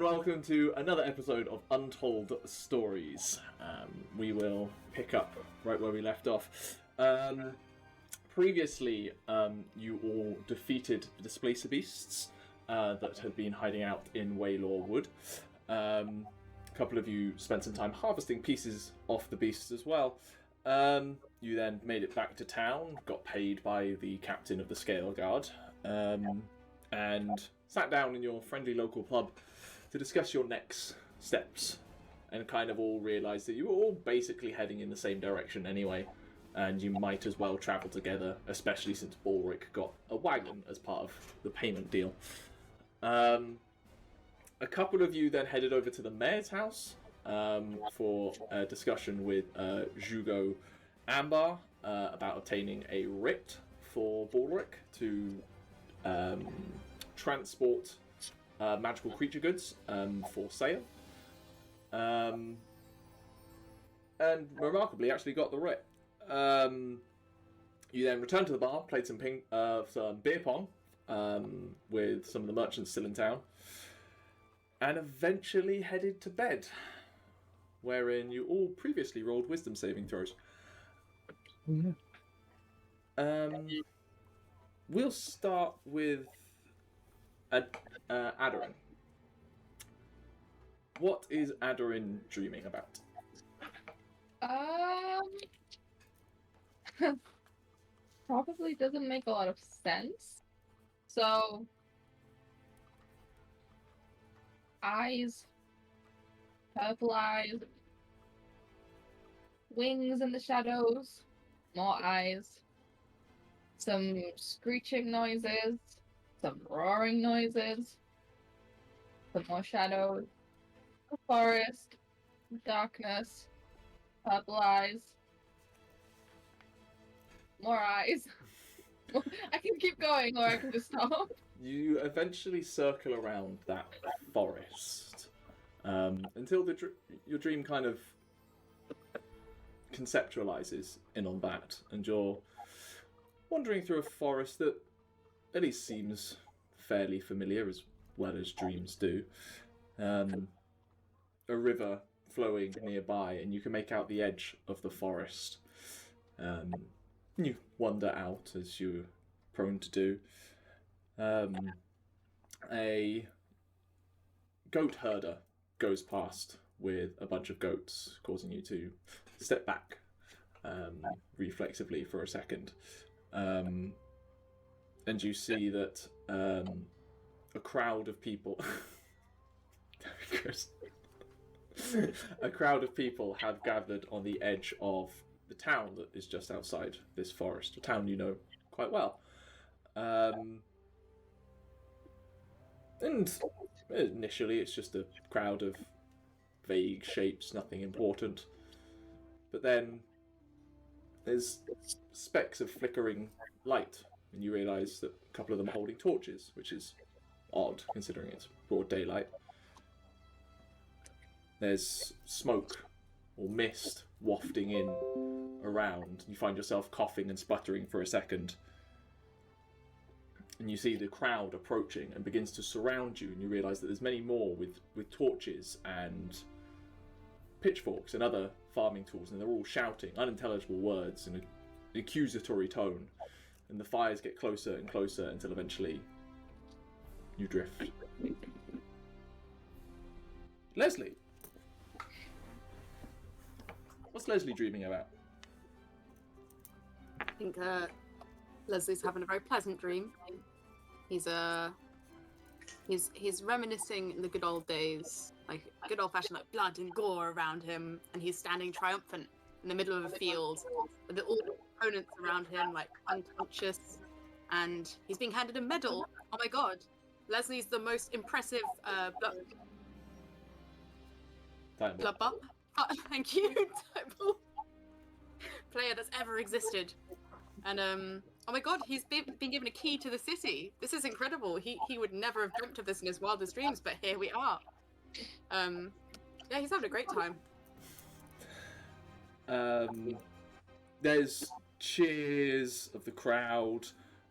and welcome to another episode of Untold Stories. We will pick up right where we left off. Previously, you all defeated the Displacer Beasts that had been hiding out in Waylor Wood. A couple of you spent some time harvesting pieces off the beasts as well. You then made it back to town, got paid by the captain of the Scale Guard, and sat down in your friendly local pub to discuss your next steps, and kind of all realised that you were all basically heading in the same direction anyway, and you might as well travel together, especially since Balrick got a wagon as part of the payment deal. A couple of you then headed over to the mayor's house for a discussion with Jugo Ambar about obtaining a writ for Balrick to transport magical creature goods for sale. And remarkably actually got the writ. You then returned to the bar, played some beer pong with some of the merchants still in town, and eventually headed to bed, wherein you all previously rolled wisdom saving throws. We'll start with Aderyn. What is Aderyn dreaming about? Probably doesn't make a lot of sense. So, eyes, purple eyes, wings in the shadows, more eyes, some screeching noises, some roaring noises, some more shadows, a forest, darkness, purple eyes, more eyes. I can keep going or I can just stop. You eventually circle around that forest until your dream kind of conceptualizes in on that, and you're wandering through a forest that at least seems fairly familiar, as well as dreams do. A river flowing nearby, and you can make out the edge of the forest. You wander out, as you're prone to do. A goat herder goes past with a bunch of goats, causing you to step back reflexively for a second. And you see that a crowd of people... a crowd of people have gathered on the edge of the town that is just outside this forest, a town you know quite well. And initially it's just a crowd of vague shapes, nothing important. But then there's specks of flickering light, and you realise that a couple of them are holding torches, which is odd considering it's broad daylight. There's smoke or mist wafting in around. You find yourself coughing and sputtering for a second. And you see the crowd approaching and begins to surround you, and you realise that there's many more with torches and pitchforks and other farming tools, and they're all shouting unintelligible words in an accusatory tone. And the fires get closer and closer until eventually you drift. Lesley! What's Lesley dreaming about? I think Leslie's having a very pleasant dream. He's reminiscing in the good old days, like good old fashioned like blood and gore around him, and he's standing triumphant in the middle of a field with all the opponents around him like unconscious, and he's being handed a medal. Oh my god, Leslie's the most impressive blood thank you player that's ever existed. And oh my god, he's been given a key to the city. This is incredible. He would never have dreamt of this in his wildest dreams, but here we are. Yeah, he's having a great time. There's cheers of the crowd.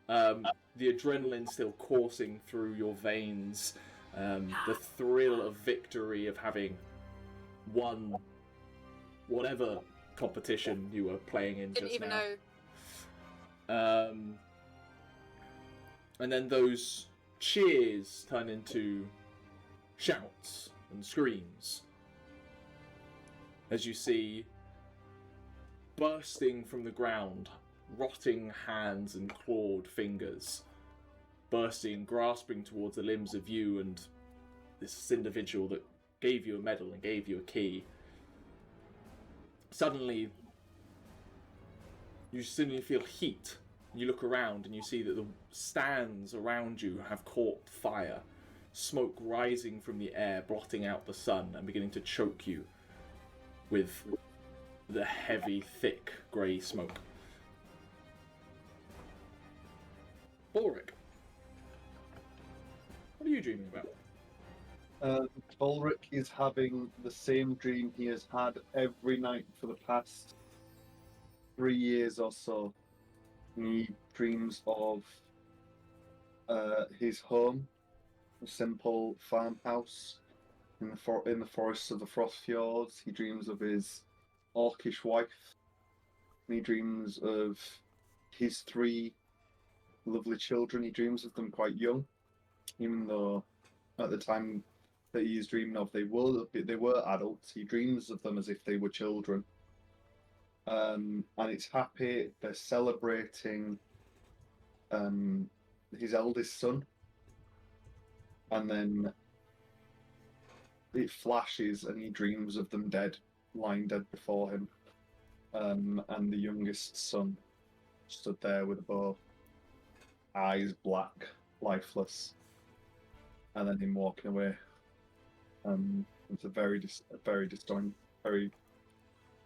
The adrenaline still coursing through your veins. The thrill of victory of having won whatever competition you were playing in Didn't just even now. know. And then those cheers turn into shouts and screams as you see bursting from the ground, rotting hands and clawed fingers, bursting, grasping towards the limbs of you and this individual that gave you a medal and gave you a key. Suddenly, you feel heat. You look around and you see that the stands around you have caught fire, smoke rising from the air, blotting out the sun and beginning to choke you with the heavy, thick, grey smoke. Balrick, what are you dreaming about? Balrick is having the same dream he has had every night for the past 3 years or so. He dreams of his home, a simple farmhouse in the forests of the Frostfjords. He dreams of his orcish wife. And he dreams of his 3 lovely children. He dreams of them quite young, even though at the time that he is dreaming of they were adults. He dreams of them as if they were children. And it's happy. They're celebrating his eldest son, and then it flashes and he dreams of them dead, lying dead before him, and the youngest son stood there with a bow, eyes black, lifeless, and then him walking away. It's a very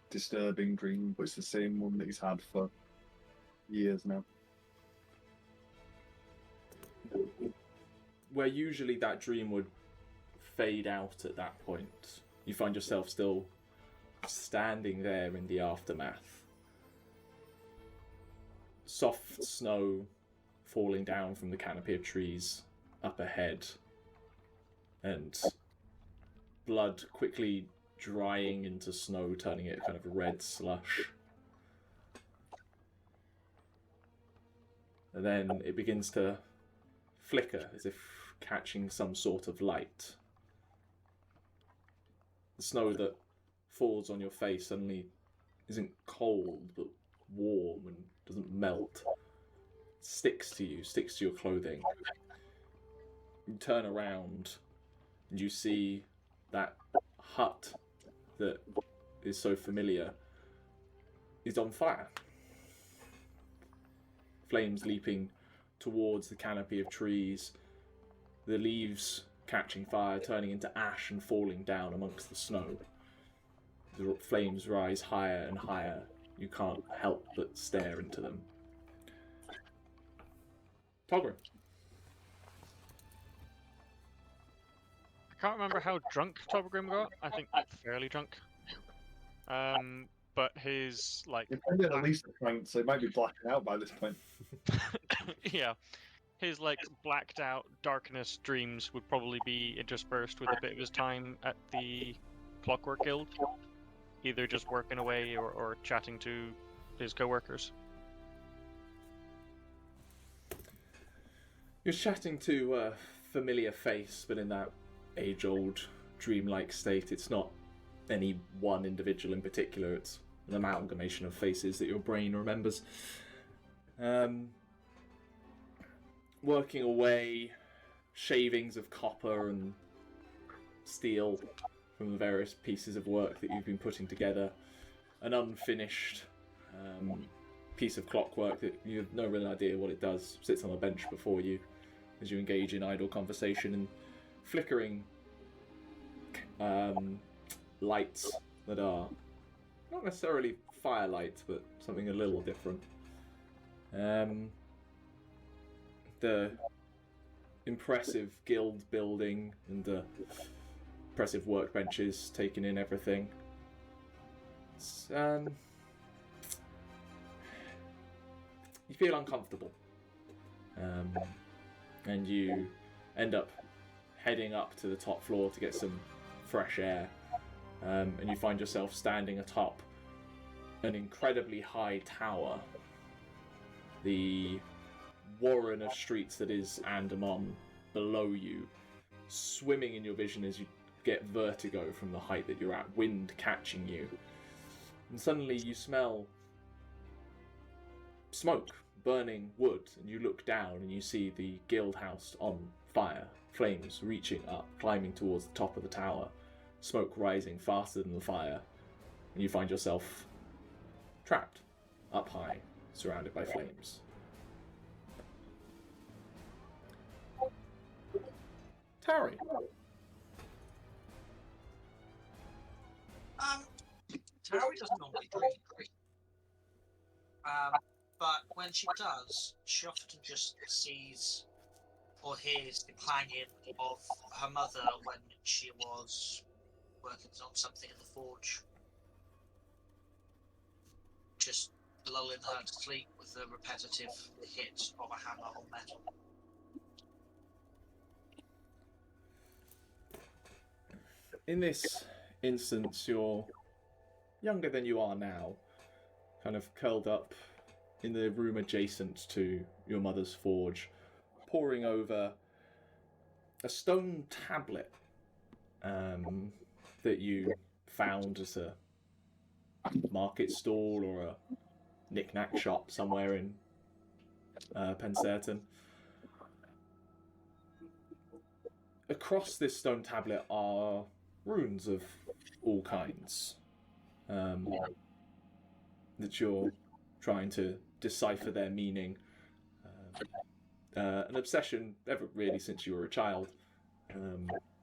disturbing dream, but it's the same one that he's had for years now. Where usually that dream would fade out at that point, you find yourself still standing there in the aftermath. Soft snow falling down from the canopy of trees up ahead, and blood quickly drying into snow, turning it kind of a red slush. And then it begins to flicker as if catching some sort of light. The snow that falls on your face suddenly isn't cold, but warm and doesn't melt. It sticks to you, sticks to your clothing. You turn around and you see that hut that is so familiar is on fire. Flames leaping towards the canopy of trees, the leaves catching fire, turning into ash and falling down amongst the snow. The flames rise higher and higher. You can't help but stare into them. Togrim. I can't remember how drunk Togrim got. I think fairly drunk. But his It's only at least a point, so he might be blacking out by this point. yeah, his blacked out darkness dreams would probably be interspersed with a bit of his time at the Clockwork Guild, either just working away or chatting to his co-workers. You're chatting to a familiar face, but in that age-old, dreamlike state. It's not any one individual in particular, it's an amalgamation of faces that your brain remembers. Working away, shavings of copper and steel from the various pieces of work that you've been putting together. An unfinished piece of clockwork that you have no real idea what it does, sits on a bench before you as you engage in idle conversation and flickering lights that are not necessarily firelight, but something a little different. The impressive guild building and the impressive workbenches taking in everything. It's, you feel uncomfortable, and you end up heading up to the top floor to get some fresh air, and you find yourself standing atop an incredibly high tower. The warren of streets that is Andamon below you, swimming in your vision as you get vertigo from the height that you're at, wind catching you. And suddenly you smell smoke, burning wood, and you look down and you see the guild house on fire, flames reaching up, climbing towards the top of the tower, smoke rising faster than the fire, and you find yourself trapped up high, surrounded by flames. Tauri. Tauri doesn't normally drink. But when she does, she often just sees or hears the clanging of her mother when she was working on something in the forge. Just lulling her to sleep with the repetitive hit of a hammer on metal. In this instance, you're younger than you are now, kind of curled up in the room adjacent to your mother's forge, poring over a stone tablet that you found at a market stall or a knick-knack shop somewhere in Pencerton. Across this stone tablet are runes of all kinds that you're trying to decipher their meaning. An obsession ever really since you were a child,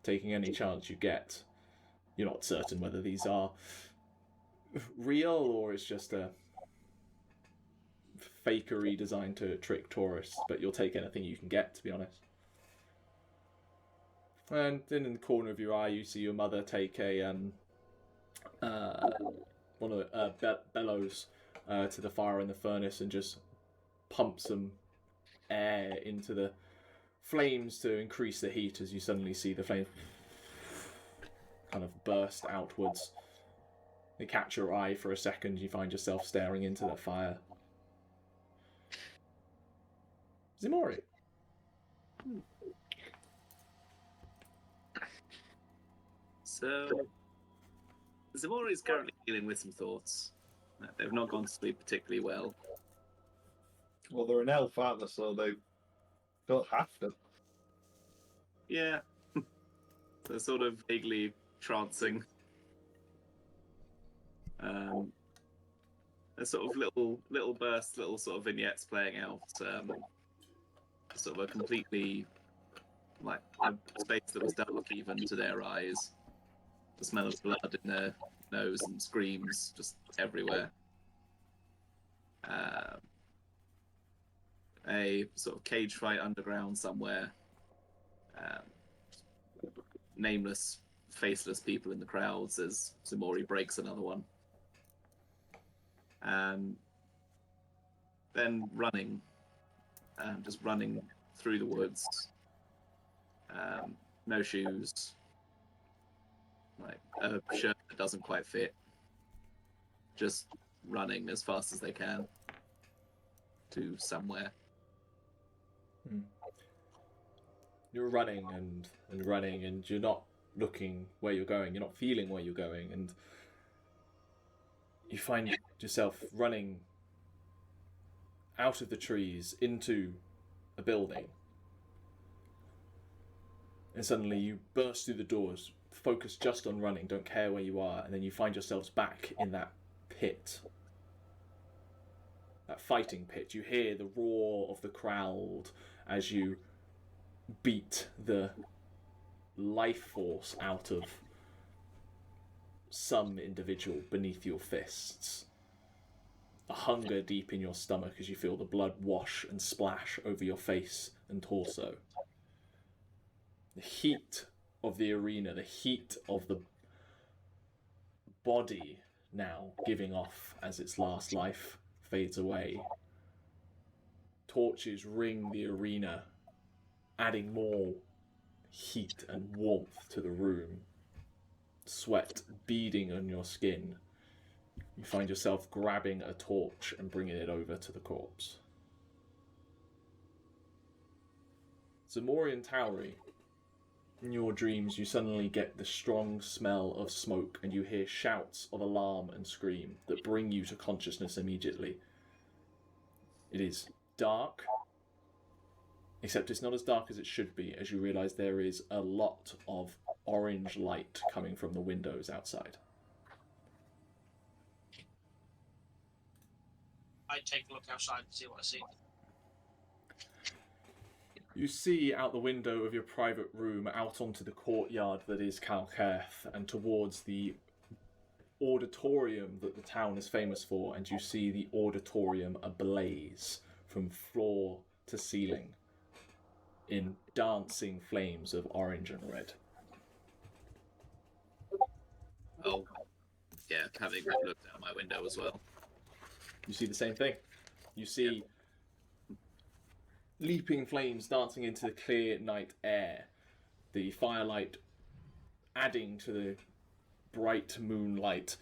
taking any chance you get. You're not certain whether these are real or it's just a fakery designed to trick tourists, but you'll take anything you can get, to be honest. And then in the corner of your eye, you see your mother take a one of the bellows to the fire in the furnace and just pump some air into the flames to increase the heat. As you suddenly see the flames kind of burst outwards, they catch your eye for a second. You find yourself staring into the fire. Ximori. So, Ximori is currently dealing with some thoughts. They've not gone to sleep particularly well. Well, they're an elf, aren't they? So they don't have to. Yeah. They're sort of vaguely trancing. There's sort of little bursts, little sort of vignettes playing out. Sort of a completely, like, a space that was dark even to their eyes. The smell of blood in their nose and screams just everywhere. A sort of cage fight underground somewhere. Nameless, faceless people in the crowds as Ximori breaks another one. Then running. Just running through the woods. No shoes. Like a shirt that doesn't quite fit. Just running as fast as they can to somewhere. You're running and running, and you're not looking where you're going. You're not feeling where you're going, and you find yourself running out of the trees into a building. And suddenly you burst through the doors, focus just on running, don't care where you are, and then you find yourselves back in that pit. That fighting pit. You hear the roar of the crowd as you beat the life force out of some individual beneath your fists. A hunger deep in your stomach as you feel the blood wash and splash over your face and torso. The heat of the arena, the heat of the body now giving off as its last life fades away. Torches ring the arena, adding more heat and warmth to the room, sweat beading on your skin, you find yourself grabbing a torch and bringing it over to the corpse. Ximori and Tauri, in your dreams you suddenly get the strong smell of smoke and you hear shouts of alarm and scream that bring you to consciousness immediately. It is dark, except it's not as dark as it should be, as you realise there is a lot of orange light coming from the windows outside. I take a look outside and see what I see. You see out the window of your private room out onto the courtyard that is Calcerth and towards the auditorium that the town is famous for, and you see the auditorium ablaze from floor to ceiling in dancing flames of orange and red. Oh, yeah, having looked out my window as well. You see the same thing. You see leaping flames dancing into the clear night air, the firelight adding to the bright moonlight,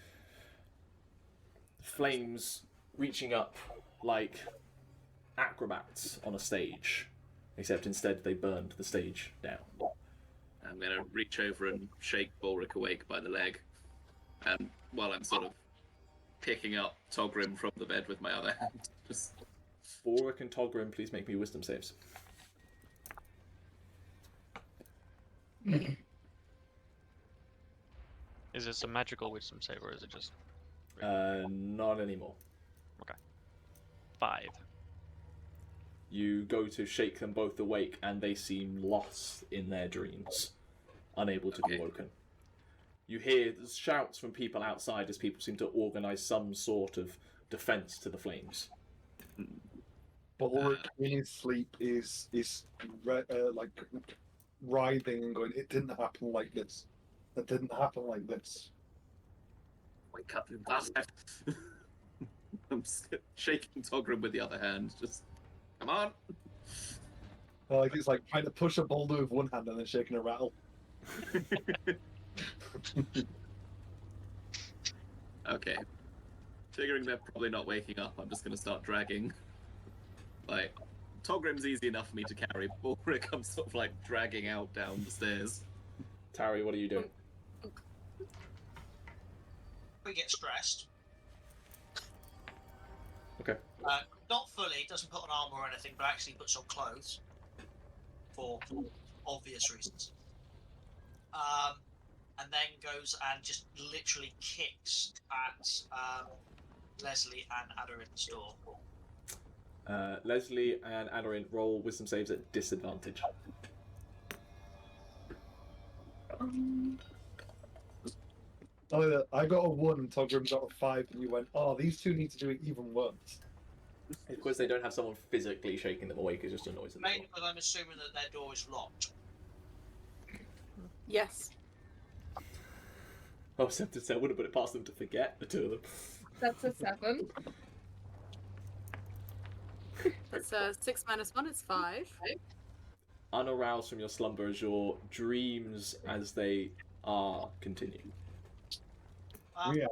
flames reaching up like acrobats on a stage, except instead they burned the stage down. I'm going to reach over and shake Balrick awake by the leg, and while I'm sort of picking up Togrim from the bed with my other hand. Just... Balrick and Togrim, please make me wisdom saves. Is this a magical wisdom save, or is it just... Not anymore. 5. You go to shake them both awake, and they seem lost in their dreams, unable to be woken. You hear shouts from people outside as people seem to organise some sort of defence to the flames. Balrick in his sleep is like writhing and going, "It didn't happen like this. It didn't happen like this." Wake up, you bastard! I'm shaking Togrim with the other hand. Just come on. Like it's like trying to push a boulder with one hand and then shaking a rattle. Okay. Figuring they're probably not waking up, I'm just going to start dragging. Like, Togrim's easy enough for me to carry, but Balrick I'm sort of like dragging out down the stairs. Tauri, what are you doing? We get stressed. Okay. Not fully, doesn't put on armor or anything, but actually puts on clothes. For obvious reasons. And then goes and just literally kicks at Lesley and Aderyn's door. Lesley and Aderyn roll wisdom saves at disadvantage. I got a 1 and Togrim got a 5, and you went, "Oh, these two need to do it even worse." Of course, they don't have someone physically shaking them awake, it's just a noise in the Mainly door. because I'm assuming that their door is locked. Yes. I was tempted to say I wouldn't put it past them to forget the two of them. That's a 7. That's 6 minus 1, it's 5. Unaroused from your slumber as your dreams as they are continue. Yeah.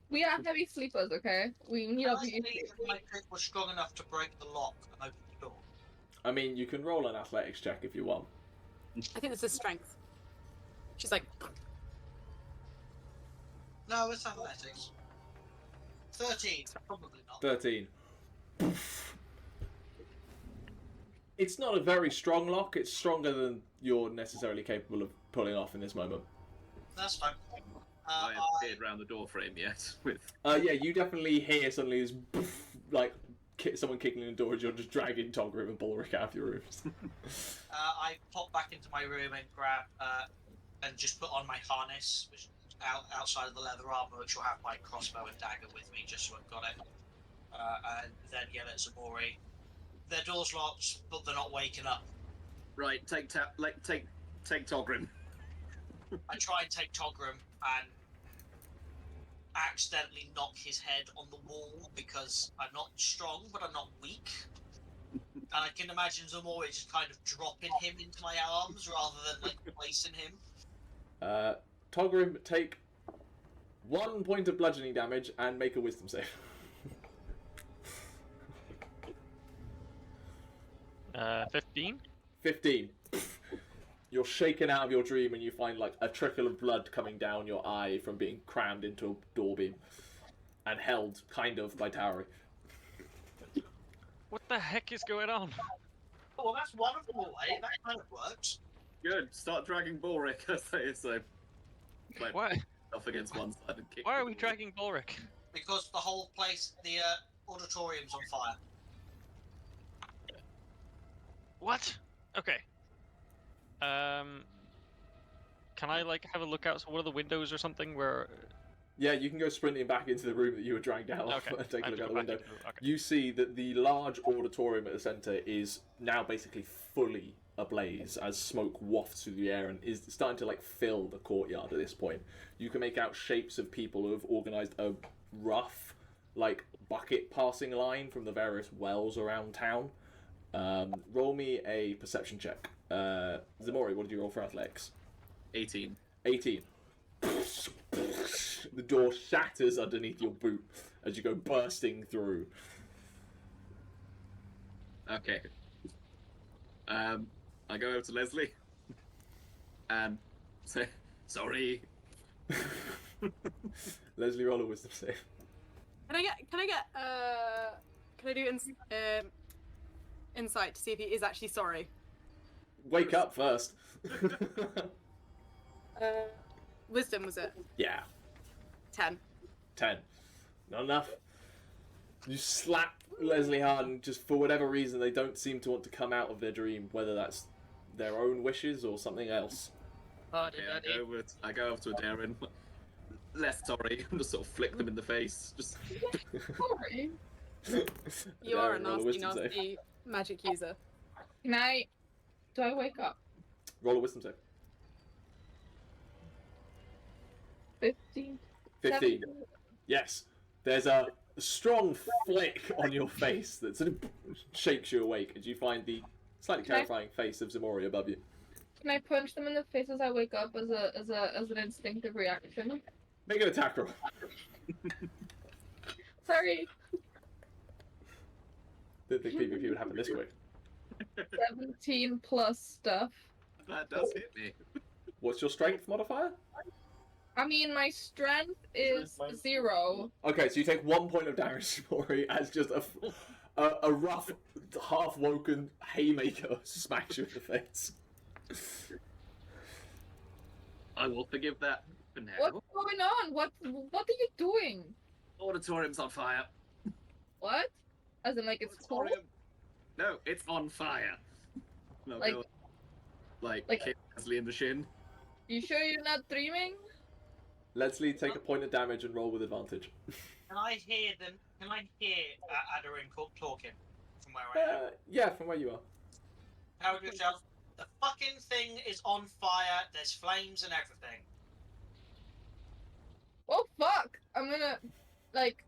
We are heavy sleepers, okay? We need I our beauty believe sleep. that my trick was strong enough to break the lock and open the door. I mean, you can roll an athletics check if you want. I think this is strength. She's like, No, it's athletics. 13, probably not. 13. It's not a very strong lock. It's stronger than you're necessarily capable of pulling off in this moment. That's fine. I haven't peered around the door frame yet. With Yeah, you definitely hear suddenly this like someone kicking in the door as you're just dragging Togrim and Balrick out of your rooms. I pop back into my room and grab and just put on my harness, which outside of the leather armor, which will have my crossbow and dagger with me, just so I've got it. And then yell at Ximori. Their door's locked, but they're not waking up. right, take Togrim. I try and take Togrim and accidentally knock his head on the wall because I'm not strong, but I'm not weak. And I can imagine Ximori just kind of dropping him into my arms rather than like placing him. Togrim, take 1 point of bludgeoning damage and make a wisdom save. 15. 15. You're shaken out of your dream and you find like a trickle of blood coming down your eye from being crammed into a door beam and held kind of by Tauri. What the heck is going on? Oh, well, that's one of them away. That kind of works. Good. Start dragging Balrick. I say so. Like, Why? off against one side and kick. Why are him. we dragging Balrick? Because the whole place, the auditorium's on fire. What? Okay. Can I like have a look out? So one of the windows or something where? Yeah, you can go sprinting back into the room that you were dragged out of Okay. and take a I look have out to the go window. back into- okay. You see that the large auditorium at the centre is now basically fully ablaze as smoke wafts through the air and is starting to like fill the courtyard at this point. You can make out shapes of people who have organised a rough like bucket passing line from the various wells around town. Roll me a perception check. Ximori, what did you roll for athletics? 18. 18. The door shatters underneath your boot as you go bursting through. Okay. I go over to Lesley and say, sorry. Lesley, roll a wisdom save. Can I do insight to see if he is actually sorry? Wake up first. Wisdom, was it? Yeah, 10. 10. Not enough. You slap Lesley hard and just for whatever reason they don't seem to want to come out of their dream, whether that's their own wishes or something else. Okay, I go over to Aderyn. Less sorry. Just sort of flick them in the face. Just Sorry. You are a Aderyn, roll nasty, wisdom save. nasty magic user. Do I wake up? Roll a wisdom save. 15. 15. Yes. There's a strong flick on your face that sort of shakes you awake as you find the slightly Can I- terrifying face of Ximori above you. Can I punch them in the face as I wake up as an instinctive reaction? Make an attack roll. Sorry. Didn't think PvP would happen this quick. 17 plus stuff. that does hit me. What's your strength modifier? I mean, my strength is 0. Okay, so you take 1 point of damage, Ximori, as just a rough, half-woken haymaker smacks you in the face. I will forgive that for now. What's going on? What are you doing? Auditorium's on fire. What? As in, like, it's cold? Auditorium. No, it's on fire. No, Like- go, like like- hit Lesley in the shin. You sure you're not dreaming? Lesley, take a point of damage and roll with advantage. Can I hear them? Can I hear Aderyn talking from where I am? Yeah, from where you are. How would you shout? The fucking thing is on fire. There's flames and everything. Oh, fuck! I'm gonna, like,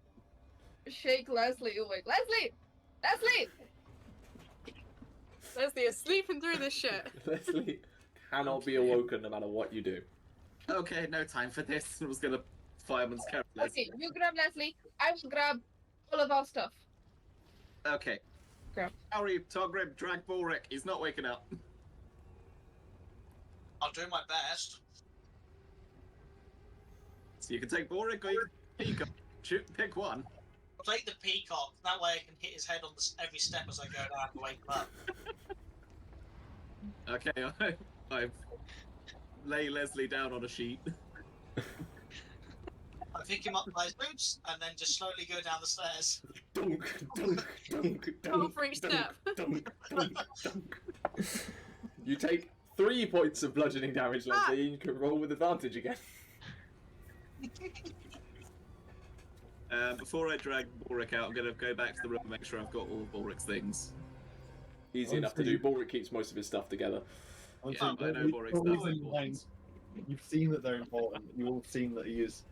shake Lesley awake. Lesley! Lesley! Lesley is sleeping through this shit. Lesley cannot be awoken no matter what you do. Okay, no time for this. I was gonna fireman's carry Lesley. Okay, you grab Lesley. I will grab all of our stuff. Okay. Grab. Tauri, Togrim, drag Balrick. He's not waking up. I'll do my best. So you can take Balrick or you can Peacock. Pick one. I'll take the peacock. That way I can hit his head on every step as I go down to wake him up. Okay, I lay Lesley down on a sheet. I pick him up by his boots and then just slowly go down the stairs. Dunk, dunk, dunk, Roll dunk, for each dunk, step. dunk, dunk, dunk. You take 3 points of bludgeoning damage, Lesley, and you can roll with advantage again. Before I drag Balrick out, I'm going to go back to the room and make sure I've got all of Balrick's things. Easy enough to do. Balrick keeps most of his stuff together. Yeah, I know Balrick's stuff's important. You've seen that they're important. You've all seen that he is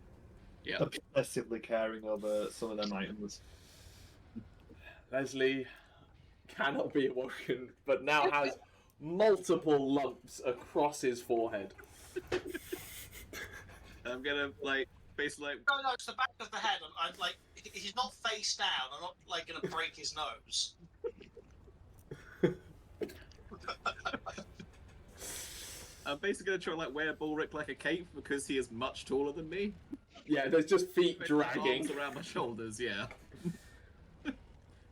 Yeah. obsessively caring over some of them items. Lesley, cannot be awoken, but now has multiple lumps across his forehead. I'm gonna basically No, it's the back of the head. I'm like, he's not face down. I'm not like gonna break his nose. I'm basically gonna try and wear Balrick like a cape because he is much taller than me. Yeah, there's just feet With my dragging. arms around my shoulders, yeah.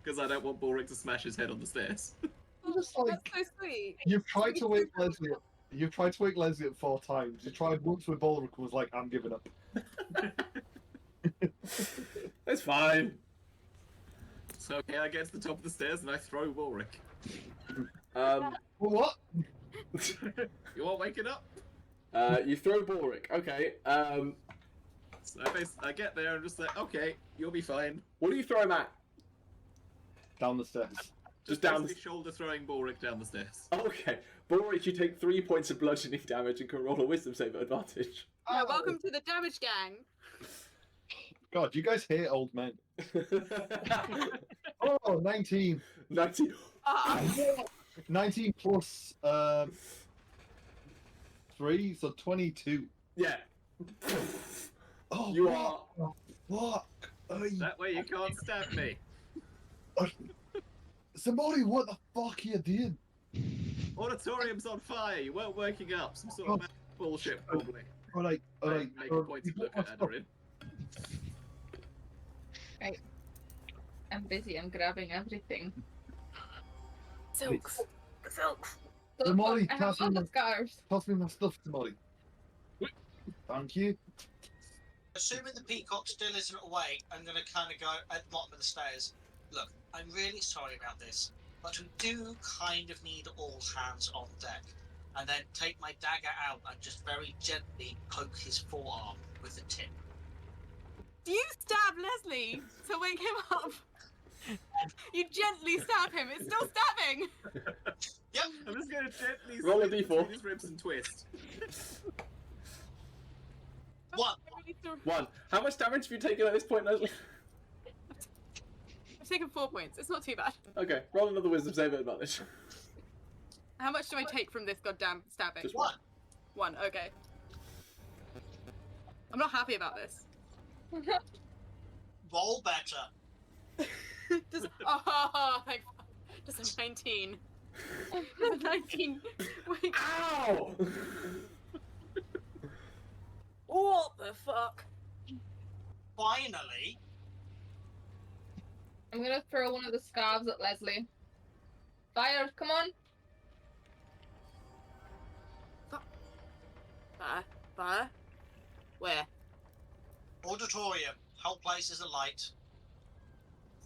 Because I don't want Balric to smash his head on the stairs. Just That's like so sweet. you've tried to wake Lesley up. You've tried to wake Lesley up 4 times. You tried once with Balric and was like, I'm giving up. It's fine. So okay, I get to the top of the stairs and I throw Balric. What? You want waking up? You throw Balric. Okay. So I get there and just like, okay, you'll be fine. What do you throw him at? Down the stairs. Just down basically shoulder throwing Balric down the stairs. Okay. Balric, you take 3 points of bludgeoning damage and can roll a wisdom save at advantage. Yeah, welcome to the damage gang. God, you guys hate old men. Oh, 19. 19. Ah, 19 plus 3, so 22. Yeah. Oh, You what? That way you can't stab me. Ximori, what the fuck are you doing? Auditorium's on fire. You weren't working up. Some sort of bullshit, probably. Alright. Make a point to look at Aderyn. Right. I'm busy. I'm grabbing everything. silks. Silks. So, Molly, I have pass all me the my- scarves. Pass me my stuff, Ximori. Thank you. Assuming the peacock still isn't awake, I'm going to kind of go at the bottom of the stairs. Look, I'm really sorry about this, but we do kind of need all hands on deck. And then take my dagger out and just very gently poke his forearm with the tip. Do you stab Lesley to wake him up? You gently stab him. It's still stabbing. Yep. I'm just gonna gently Roll a slip d4. between his ribs and twist. 1. I've 1. How much damage have you taken at this point, Lesley? taken 4 points. It's not too bad. Okay, roll another wisdom save at advantage. How much do I take from this goddamn stabbing? Just 1. 1. Okay. I'm not happy about this. Roll better. Oh, thank God. Just a 19. Just a 19. Wait. Ow! What the fuck? Finally, I'm gonna throw one of the scarves at Lesley. Fire, come on! Fire? Where? auditorium. Whole place is alight.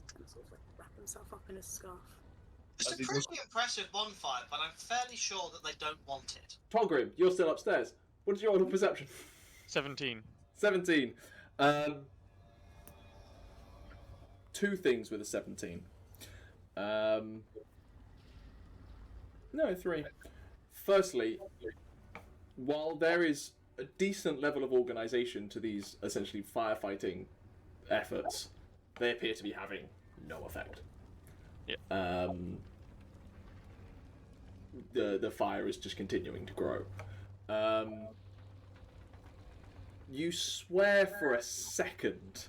He's gonna sort of like wrap himself up in a scarf. It's a As he pretty looks- impressive bonfire, but I'm fairly sure that they don't want it. Togrim, you're still upstairs. What did you roll on perception? 17. 17. 2 things with a 17. No, 3. Firstly, while there is a decent level of organisation to these essentially firefighting efforts, they appear to be having no effect. Yeah. The fire is just continuing to grow. You swear for a second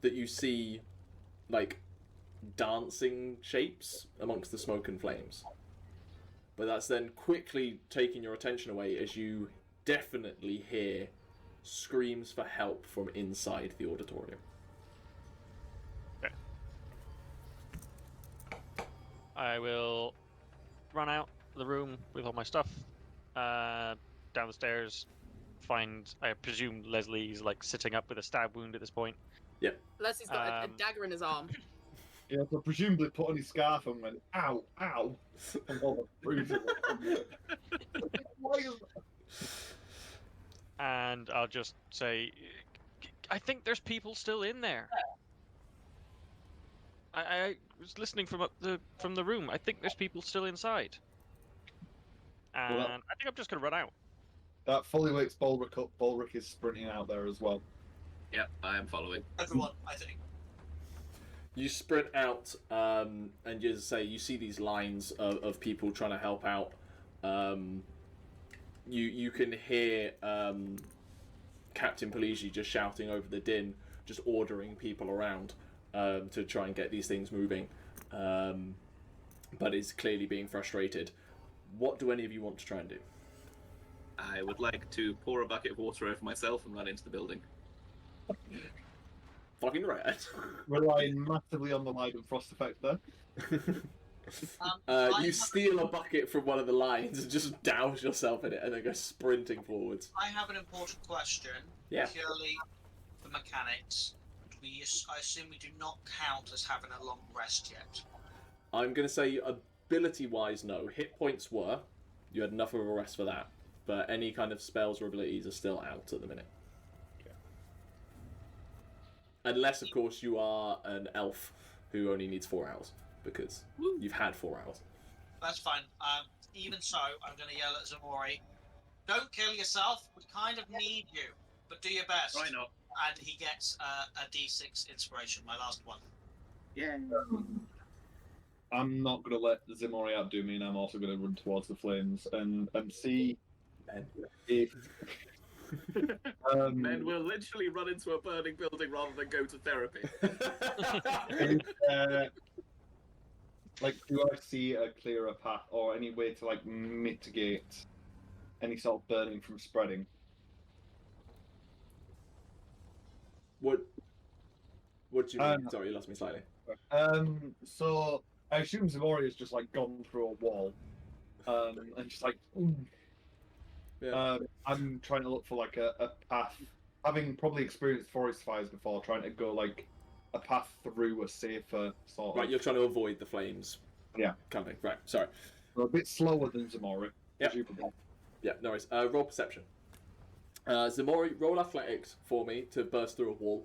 that you see, like, dancing shapes amongst the smoke and flames. But that's then quickly taking your attention away as you definitely hear screams for help from inside the auditorium. I will run out the room with all my stuff, down the stairs, find, I presume Leslie's like sitting up with a stab wound at this point. Leslie's got a Um, dagger in his arm. Yeah, so presumably put on his scarf and went, ow, ow. And all the bruises. Why is And I'll just say, I think there's people still in there. I was listening from the room. I think there's people still inside. And Well, I think I'm just gonna run out. that fully wakes Balric up. Balric is sprinting out there as well. Yep, I am following. Everyone, I think. You sprint out, and you say you see these lines of people trying to help out. You can hear Captain Poligi just shouting over the din, just ordering people around to try and get these things moving, but is clearly being frustrated. What do any of you want to try and do? I would like to pour a bucket of water over myself and run into the building. Fucking right. Relying massively on the light and frost effect there. You steal a bucket from one of the lines and just douse yourself in it and then go sprinting forwards. I have an important question. Yeah. Purely for mechanics. I assume we do not count as having a long rest yet. I'm going to say ability-wise, no. Hit points were. You had enough of a rest for that. But any kind of spells or abilities are still out at the minute. Unless, of course, you are an elf who only needs 4 hours, because you've had 4 hours. That's fine. Even so, I'm going to yell at Ximori. Don't kill yourself. We kind of need you, but do your best. Why not? And he gets a D6 inspiration, my last one. Yeah. I'm not going to let Ximori outdo me, and I'm also going to run towards the flames and see if... Men will literally run into a burning building rather than go to therapy. Do I see a clearer path or any way to mitigate any sort of burning from spreading? What do you mean? Sorry, you lost me slightly. So I assume Ximori has just gone through a wall, and just Yeah. I'm trying to look for a path, having probably experienced forest fires before, trying to go a path through a safer sort of... Right, you're trying to avoid the flames. Yeah. Coming. Right, sorry. We're a bit slower than Ximori. Yep. Yeah, no worries. Roll perception. Ximori, roll athletics for me to burst through a wall.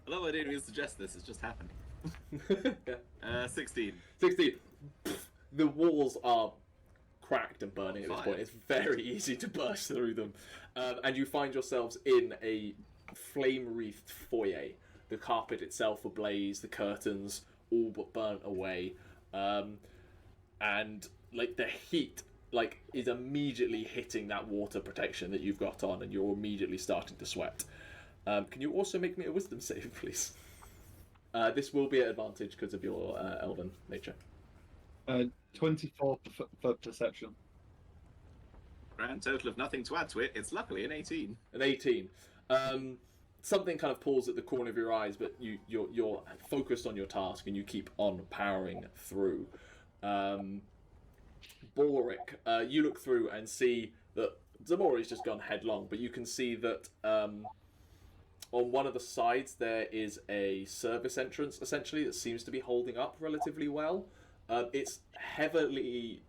Although I didn't even suggest this, it's just happened. Yeah. 16. 16. The walls are cracked and burning at this Fire. point. It's very easy to burst through them. And you find yourselves in a flame-wreathed foyer. The carpet itself ablaze, the curtains all but burnt away. And the heat is immediately hitting that water protection that you've got on, and you're immediately starting to sweat. Can you also make me a wisdom save, please? This will be an advantage because of your elven nature. 24 for perception. Grand total of nothing to add to it. It's luckily an 18. An 18. Something kind of pulls at the corner of your eyes, but you're focused on your task and you keep on powering through. Balrick, you look through and see that Ximori's just gone headlong, but you can see that on one of the sides there is a service entrance, essentially, that seems to be holding up relatively well. It's heavily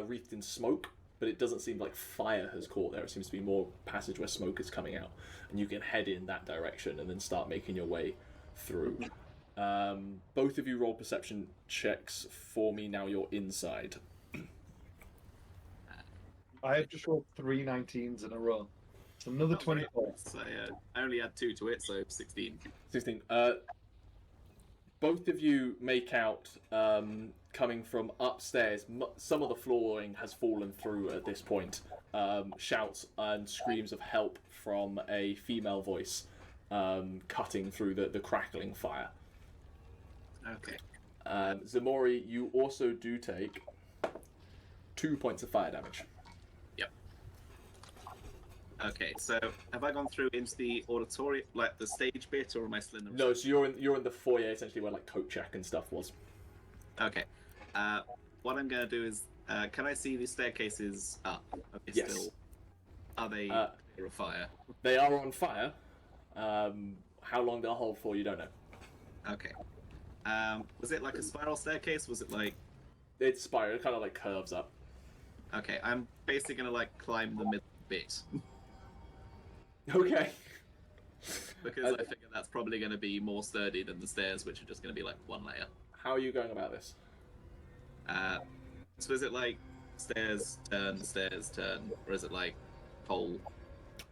wreathed in smoke, but it doesn't seem like fire has caught there. It seems to be more passage where smoke is coming out, and you can head in that direction and then start making your way through. Both of you roll perception checks for me now you're inside. I have just rolled 3 19s in a row. It's another 24. So I only add 2 to it, so 16. 16. Both of you make out, coming from upstairs, some of the flooring has fallen through at this point. Shouts and screams of help from a female voice cutting through the crackling fire. Okay. Ximori, you also do take 2 points of fire damage. Okay, so have I gone through into the auditorium, the stage bit, or am I still in the... No, so you're in the foyer, essentially, where coat check and stuff was. Okay. What I'm going to do is, can I see the staircases up? Are they Yes. Are they clear of fire? They are on fire. How long they'll hold for, you don't know. Okay. Was it a spiral staircase? Was it It's spiral, it kind of curves up. Okay, I'm basically going to climb the middle bit. Okay. Because I figure that's probably going to be more sturdy than the stairs, which are just going to be one layer. How are you going about this? So is it stairs, turn, or is it pole?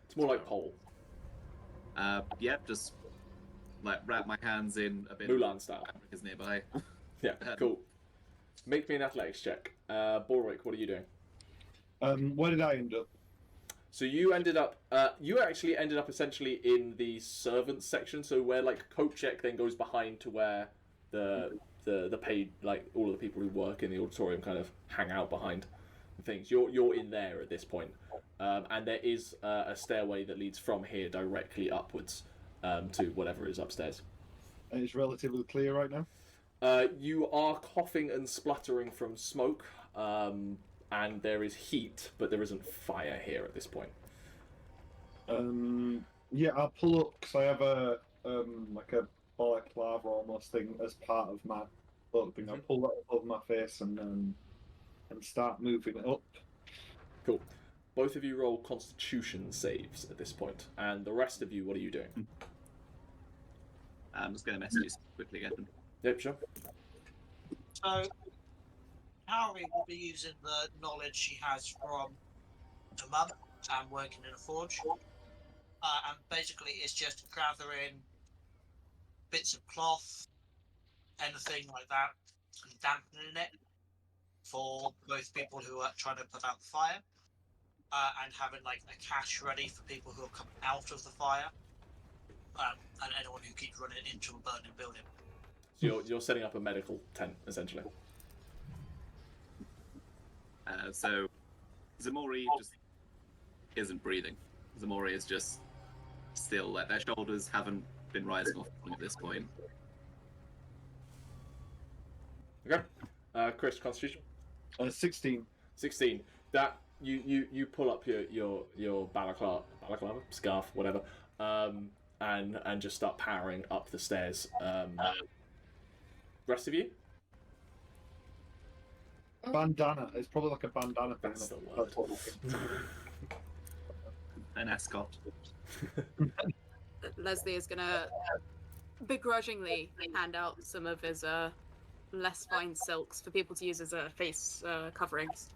It's more like pole. Yeah, just like wrap my hands in a bit. Mulan style. Balrick is nearby. Yeah, cool. Make me an athletics check. Balrick, what are you doing? Where did I end up? So you ended up, you actually ended up essentially in the servants section. So where like Kochek then goes behind to where the paid, like all of the people who work in the auditorium kind of hang out behind things. You're in there at this point, and there is a stairway that leads from here directly upwards to whatever is upstairs. And it's relatively clear right now. You are coughing and spluttering from smoke, and there is heat, but there isn't fire here at this point. Yeah, I'll pull up because I have a like a balaclava almost thing as part of my clothing. I'll pull that up over my face and start moving it up. Cool. Both of you roll Constitution saves at this point, and the rest of you, what are you doing? I'm just going to message you quickly again. Yep, sure. So, Tauri will be using the knowledge she has from her mum and working in a forge. And basically, it's just gathering bits of cloth, anything like that, and dampening it for both people who are trying to put out the fire, and having like a cache ready for people who are coming out of the fire, and anyone who keeps running into a burning building. So you're setting up a medical tent, essentially. So Ximori just isn't breathing. Ximori is just still, like, their shoulders haven't been rising off at this point. Okay. Chris, Constitution? 16. 16. That you pull up your balaclava scarf, whatever, and just start powering up the stairs. Rest of you? Bandana. It's probably like a bandana thing. That's the word. An ascot. Lesley is gonna begrudgingly hand out some of his less fine silks for people to use as face coverings.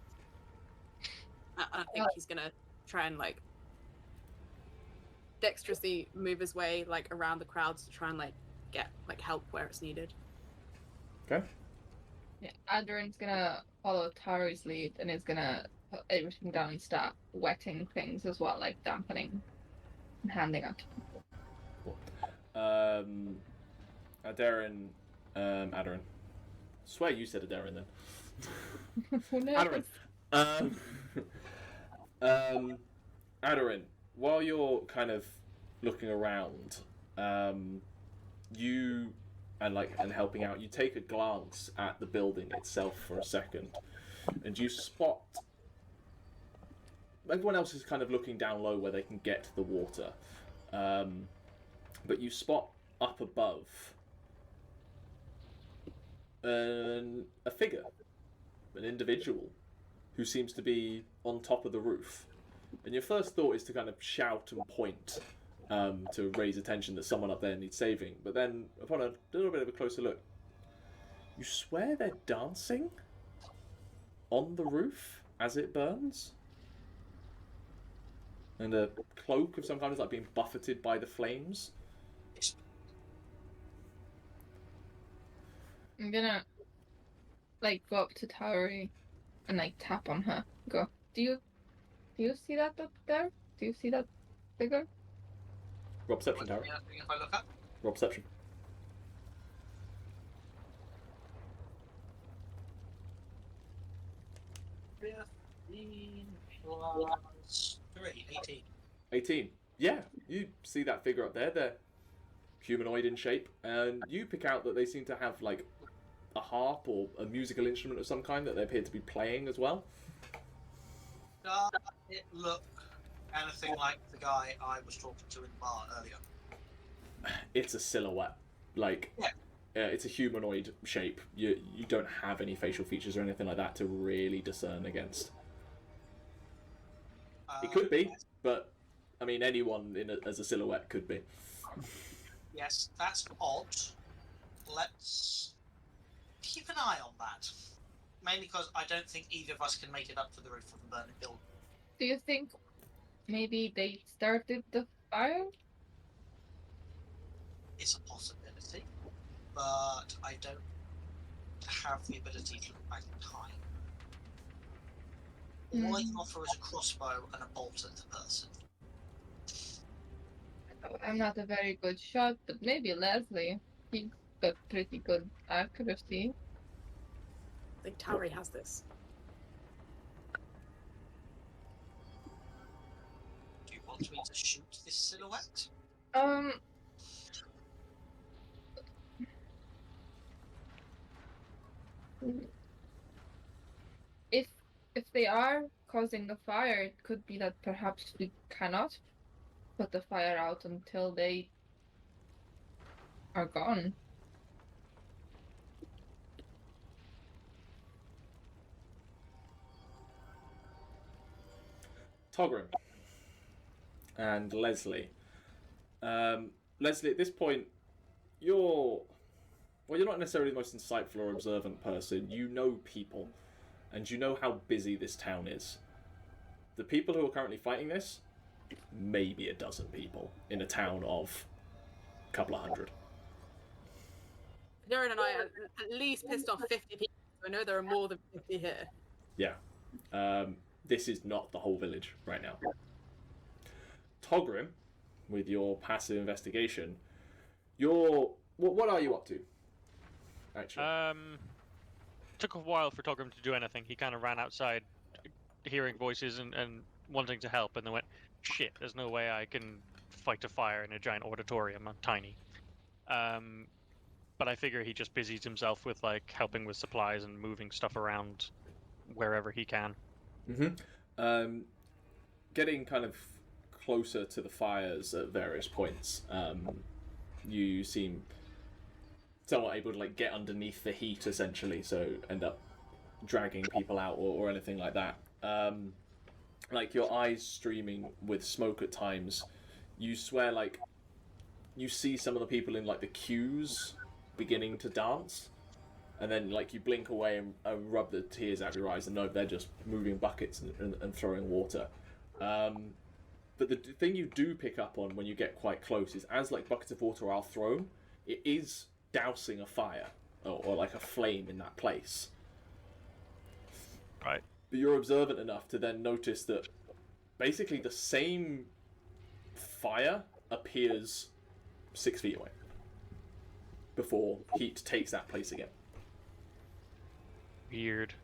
I think he's gonna try and like dexterously move his way like around the crowds to try and like get like help where it's needed. Okay. Yeah, Aderyn's gonna follow Tauri's lead and is gonna put everything down and start wetting things as well, like dampening and handing out to people. Aderyn, Aderyn. Swear you said Aderyn then. Oh, no. Aderyn. Aderyn, while you're kind of looking around, you and helping out, you take a glance at the building itself for a second, and you spot everyone else is kind of looking down low where they can get to the water, but you spot up above a figure, an individual who seems to be on top of the roof, and your first thought is to kind of shout and point to raise attention that someone up there needs saving, but then upon a little bit of a closer look, you swear they're dancing on the roof as it burns, and a cloak of some kind is like being buffeted by the flames. I'm gonna like go up to Tauri and like tap on her. Go. Do you see that up there? Do you see that figure? Rob perception, Tauri. If I look up, Rob perception. plus 3, 18. 18. Yeah, you see that figure up there. They're humanoid in shape, and you pick out that they seem to have like a harp or a musical instrument of some kind that they appear to be playing as well. Does it look anything like the guy I was talking to in the bar earlier? It's a silhouette, like it's a humanoid shape. You don't have any facial features or anything like that to really discern against. It could be, but I mean, anyone as a silhouette could be. Yes, that's odd. Let's keep an eye on that. Mainly because I don't think either of us can make it up to the roof of the burning building. Do you think maybe they started the fire? it's a possibility, but I don't have the ability to look back in time. All I can offer is a crossbow and a bolt at the person. I'm not a very good shot, but maybe Lesley. He's got pretty good accuracy. I think Tauri has this. Do you want me to shoot this silhouette? If they are causing a fire, it could be that perhaps we cannot put the fire out until they are gone. Togrim and Lesley. Lesley, at this point, you're not necessarily the most insightful or observant person. You know people, and you know how busy this town is. The people who are currently fighting this, maybe a dozen people in a town of a couple of hundred. Aderyn and I are at least pissed off 50 people, so I know there are more than 50 here. Yeah. This is not the whole village right now. Togrim, with your passive investigation, what are you up to? Actually, Took a while for Togrim to do anything. He kind of ran outside, hearing voices and wanting to help, and then went, "Shit! There's no way I can fight a fire in a giant auditorium. I'm tiny." But I figure he just busies himself with like helping with supplies and moving stuff around wherever he can. Getting kind of closer to the fires at various points, you seem somewhat able to like get underneath the heat essentially, so end up dragging people out or anything like that. Like your eyes streaming with smoke at times, you swear like you see some of the people in like the queues beginning to dance, and then like you blink away and rub the tears out of your eyes and know they're just moving buckets and throwing water. But the thing you do pick up on when you get quite close is as like buckets of water are thrown, it is dousing a fire or like a flame in that place. Right. But you're observant enough to then notice that basically the same fire appears 6 feet away before heat takes that place again. Weird.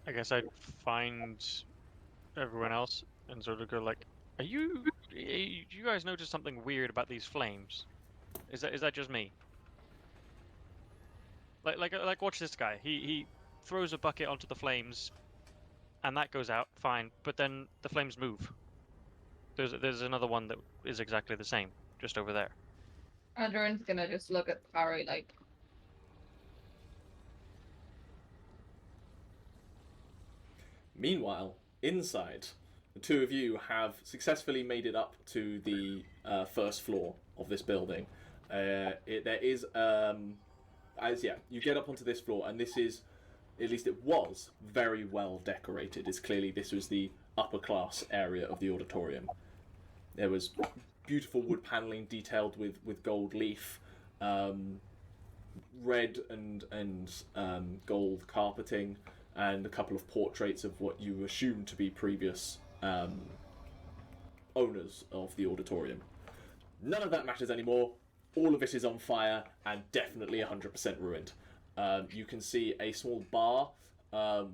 I guess I'd find everyone else and sort of go like, do you guys notice something weird about these flames? Is that just me? Like watch this guy. He throws a bucket onto the flames, and that goes out fine. But then the flames move. There's another one that is exactly the same, just over there. Aderyn's gonna just look at Tauri like. Meanwhile, inside, the two of you have successfully made it up to the first floor of this building. You get up onto this floor, and this is, at least it was, very well decorated. It's clearly this was the upper class area of the auditorium. There was beautiful wood paneling detailed with gold leaf, red and gold carpeting, and a couple of portraits of what you assume to be previous owners of the auditorium. None of that matters anymore. All of it is on fire and definitely 100% ruined. You can see a small bar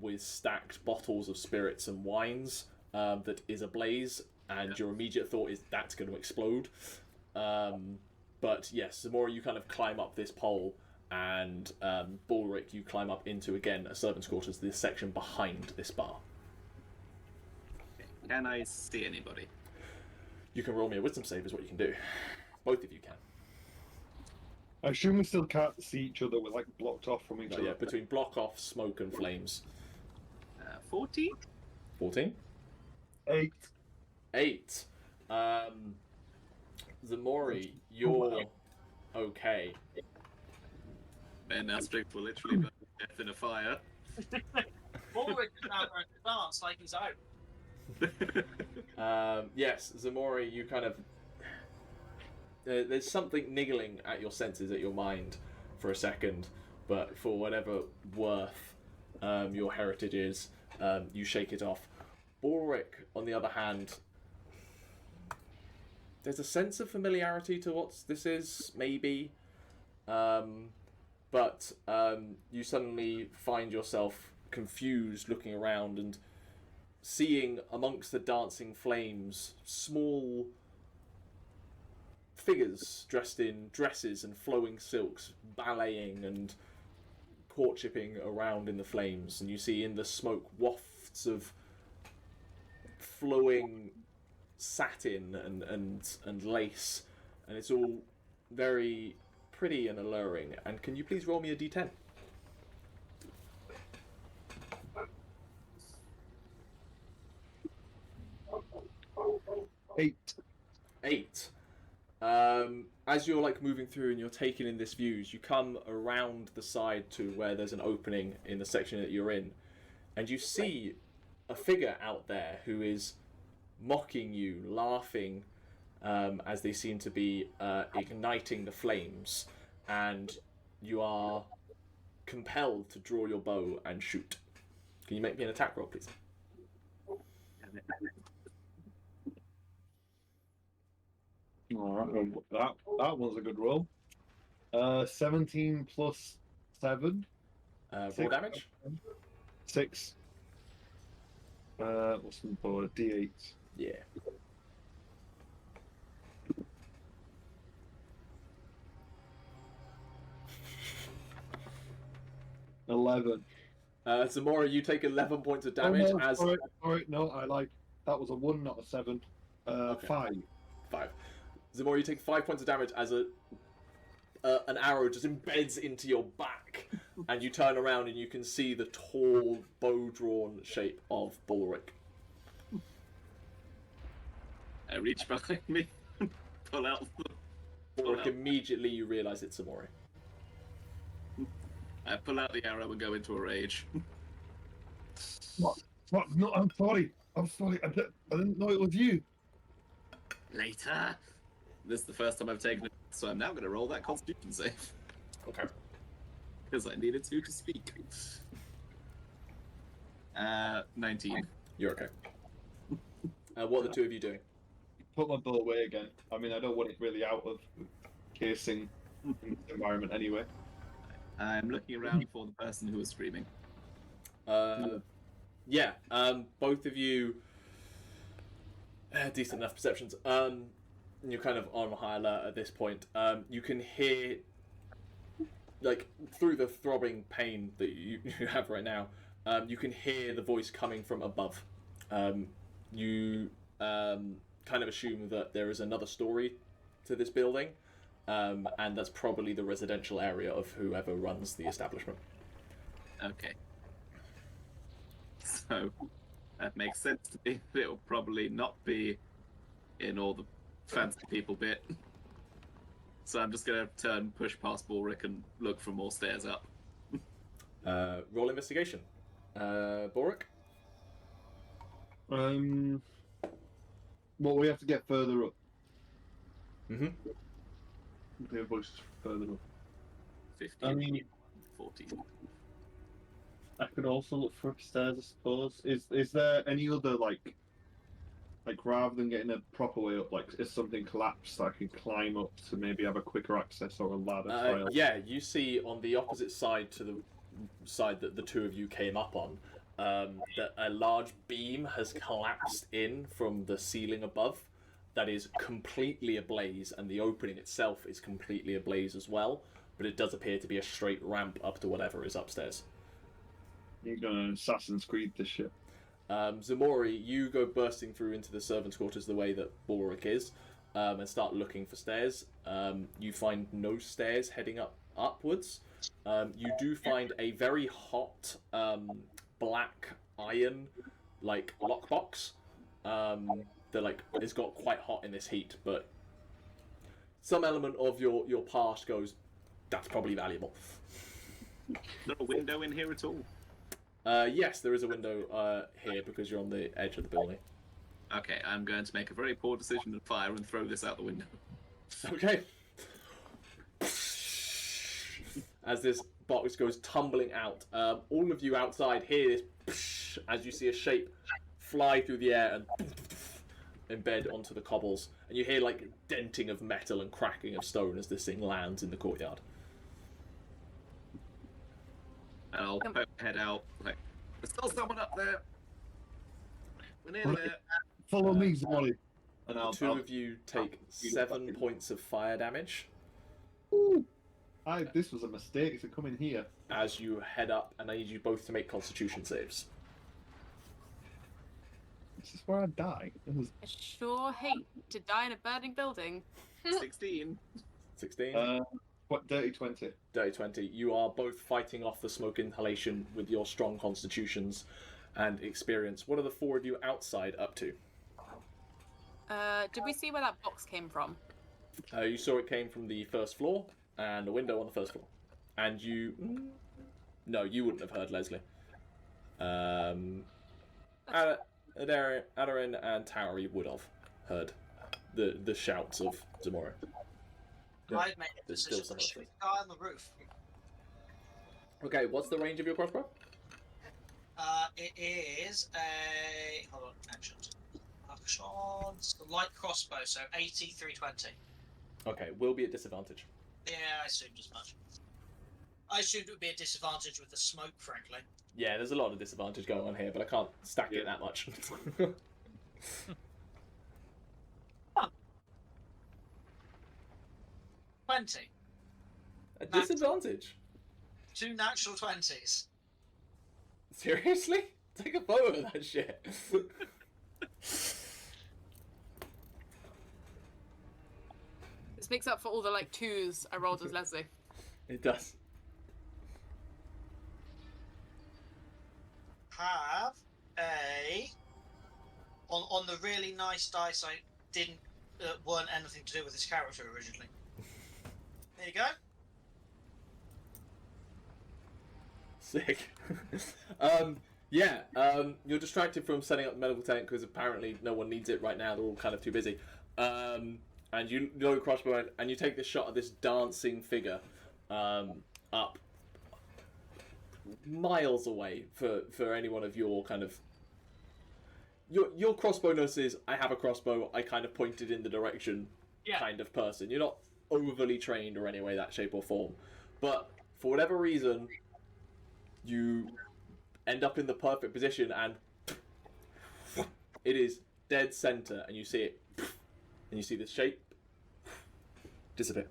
with stacked bottles of spirits and wines that is ablaze, and your immediate thought is that's going to explode. But yes, Ximori, you kind of climb up this pole, and Balrick, you climb up into, again, a servant's quarters, this section behind this bar. Can I see anybody? You can roll me a wisdom save is what you can do. Both of you can. I assume we still can't see each other. We're like blocked off from each other. Yeah, between block off, smoke and flames. 14? 14? 8. 8. Ximori, you're okay. Man, now strict will literally burn to death in a fire. Balrick is now going to dance like he's out. Yes, Ximori, you kind of there's something niggling at your senses, at your mind, for a second, but for whatever worth your heritage is, you shake it off. Balrick, on the other hand, there's a sense of familiarity to what this is, maybe, but you suddenly find yourself confused, looking around and seeing amongst the dancing flames small figures dressed in dresses and flowing silks, balleting and courtshiping around in the flames, and you see in the smoke wafts of flowing satin and lace, and it's all very pretty and alluring. And can you please roll me a d10? Eight. As you're like moving through and you're taking in this views, you come around the side to where there's an opening in the section that you're in, and you see a figure out there who is mocking you, laughing, as they seem to be igniting the flames, and you are compelled to draw your bow and shoot. Can you make me an attack roll, please? Alright, that was a good roll. 17 plus 7. Roll damage? 6. What's the board? D8. Yeah. Ximori, you take 11 points of damage as... Sorry, no, I lied. That was a 1, not a 7. Okay. 5. 5. Ximori, you take 5 points of damage as an arrow just embeds into your back, and you turn around and you can see the tall, bow-drawn shape of Balrick. I reach behind me, pull out the... Balrick, immediately you realise it's Ximori. I pull out the arrow and go into a rage. What? No, I'm sorry. I didn't know it was you. Later. This is the first time I've taken it, so I'm now going to roll that Constitution save. Okay. Because I needed to speak. 19. You're okay. What are the two of you doing? Put my bow away again. I mean, I don't want it really out of casing environment anyway. I'm looking around for the person who was screaming. Yeah, both of you... decent enough perceptions. You're kind of on high alert at this point. You can hear, like, through the throbbing pain that you have right now, you can hear the voice coming from above. You kind of assume that there is another story to this building, and that's probably the residential area of whoever runs the establishment. Okay. So, that makes sense to me. It'll probably not be in all the fancy people bit. So I'm just going to push past Balrick and look for more stairs up. Roll investigation. Balrick? Well, we have to get further up. Mm-hmm. The voice is further up. 15, 14. I could also look for upstairs, I suppose. Is there any other, like rather than getting a proper way up, like, is something collapsed I can climb up to maybe have a quicker access or a ladder trail? Yeah, you see on the opposite side to the side that the two of you came up on, that a large beam has collapsed in from the ceiling above that is completely ablaze, and the opening itself is completely ablaze as well, but it does appear to be a straight ramp up to whatever is upstairs. You're gonna Assassin's Creed this shit. Ximori, you go bursting through into the servants' quarters the way that Balrick is, and start looking for stairs. You find no stairs heading upwards. You do find a very hot black iron lockbox that has got quite hot in this heat, but some element of your past goes, that's probably valuable. Is there a window in here at all? Yes, there is a window here because you're on the edge of the building. Okay, I'm going to make a very poor decision and fire and throw this out the window. Okay. As this box goes tumbling out, all of you outside hear this as you see a shape fly through the air and embed onto the cobbles, and you hear like denting of metal and cracking of stone as this thing lands in the courtyard. And I'll poke my head out, like, there's still someone up there. We're nearly there. Follow me, Ximori. And The two of you take 7 points of fire damage Ooh. This was a mistake to come in here. as you head up, and I need you both to make Constitution saves. This is where I die. It was, I sure hate to die in a burning building. 16. 16. what, dirty 20. Dirty 20. You are both fighting off the smoke inhalation with your strong constitutions and experience. What are the four of you outside up to? Did we see where that box came from? You saw it came from the first floor and a window on the first floor. And you... No, you wouldn't have heard Lesley. Aderyn and Tauri would have heard the shouts of Ximori. I'd made a There's still decision some to of shoot it. the guy on the roof. Okay, what's the range of your crossbow? It is a... Hold on, actions. Actions. The light crossbow, so 80, 320. Okay, will be at disadvantage. Yeah, I assumed as much. I assumed it would be a disadvantage with the smoke, frankly. Yeah, there's a lot of disadvantage going on here, but I can't stack it that much. 20. A disadvantage? 2 natural 20s. Seriously? Take a photo of that shit. This makes up for all the like 2s I rolled as Lesley. It does. Have a... On the really nice dice I didn't... weren't anything to do with this character originally. There you go. Sick. You're distracted from setting up the medical tent because apparently no one needs it right now. They're all kind of too busy. And you load a crossbow and you take this shot of this dancing figure up miles away for anyone of your kind of... Your crossbow notices, I have a crossbow, I kind of pointed in the direction kind of person. You're not overly trained or any way, that shape or form. But for whatever reason, you end up in the perfect position and it is dead center, and you see it, and you see the shape disappear.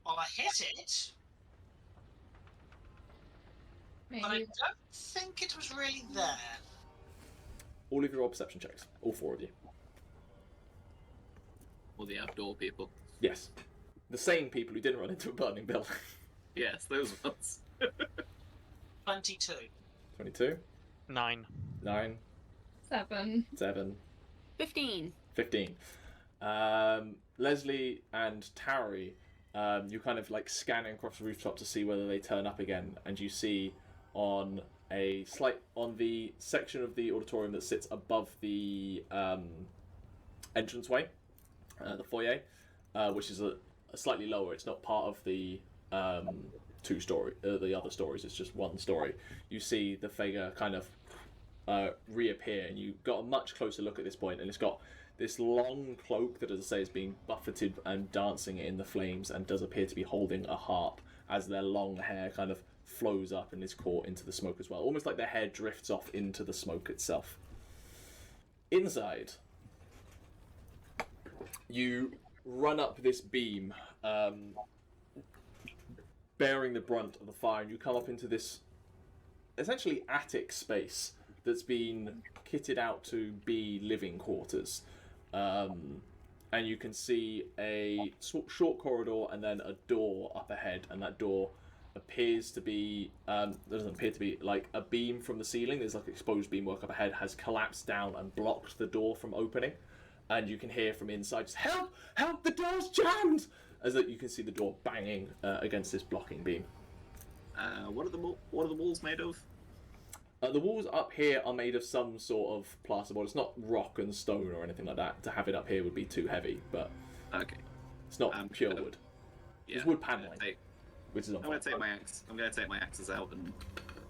Well, I hit it, but I Maybe. don't think it was really there. All of your roll perception checks, all four of you. Or the outdoor people. Yes. The same people who didn't run into a burning building. Yes, those ones. 22. 22, 9. 9, 7. 7, 15. 15. Lesley and Tauri, you kind of like scanning across the rooftop to see whether they turn up again, and you see on the section of the auditorium that sits above the entranceway, the foyer, which is a slightly lower. It's not part of the the other stories. It's just one story. You see the figure kind of reappear, and you got a much closer look at this point, and it's got this long cloak that, as I say, is being buffeted and dancing in the flames, and does appear to be holding a harp as their long hair kind of flows up and is caught into the smoke as well, almost like their hair drifts off into the smoke itself. Inside, you run up this beam, bearing the brunt of the fire, and you come up into this essentially attic space that's been kitted out to be living quarters. And you can see a short corridor and then a door up ahead, and that door appears to be doesn't appear to be like a beam from the ceiling. There's like exposed beamwork up ahead has collapsed down and blocked the door from opening, and you can hear from inside just help, the door's jammed, as that you can see the door banging against this blocking beam. What are the walls made of? The walls up here are made of some sort of plasterboard. It's not rock and stone or anything like that. To have it up here would be too heavy, but Okay. it's not pure wood. Yeah. It's wood paneling, which is on I'm gonna fire. take my axe. I'm gonna take my axes out and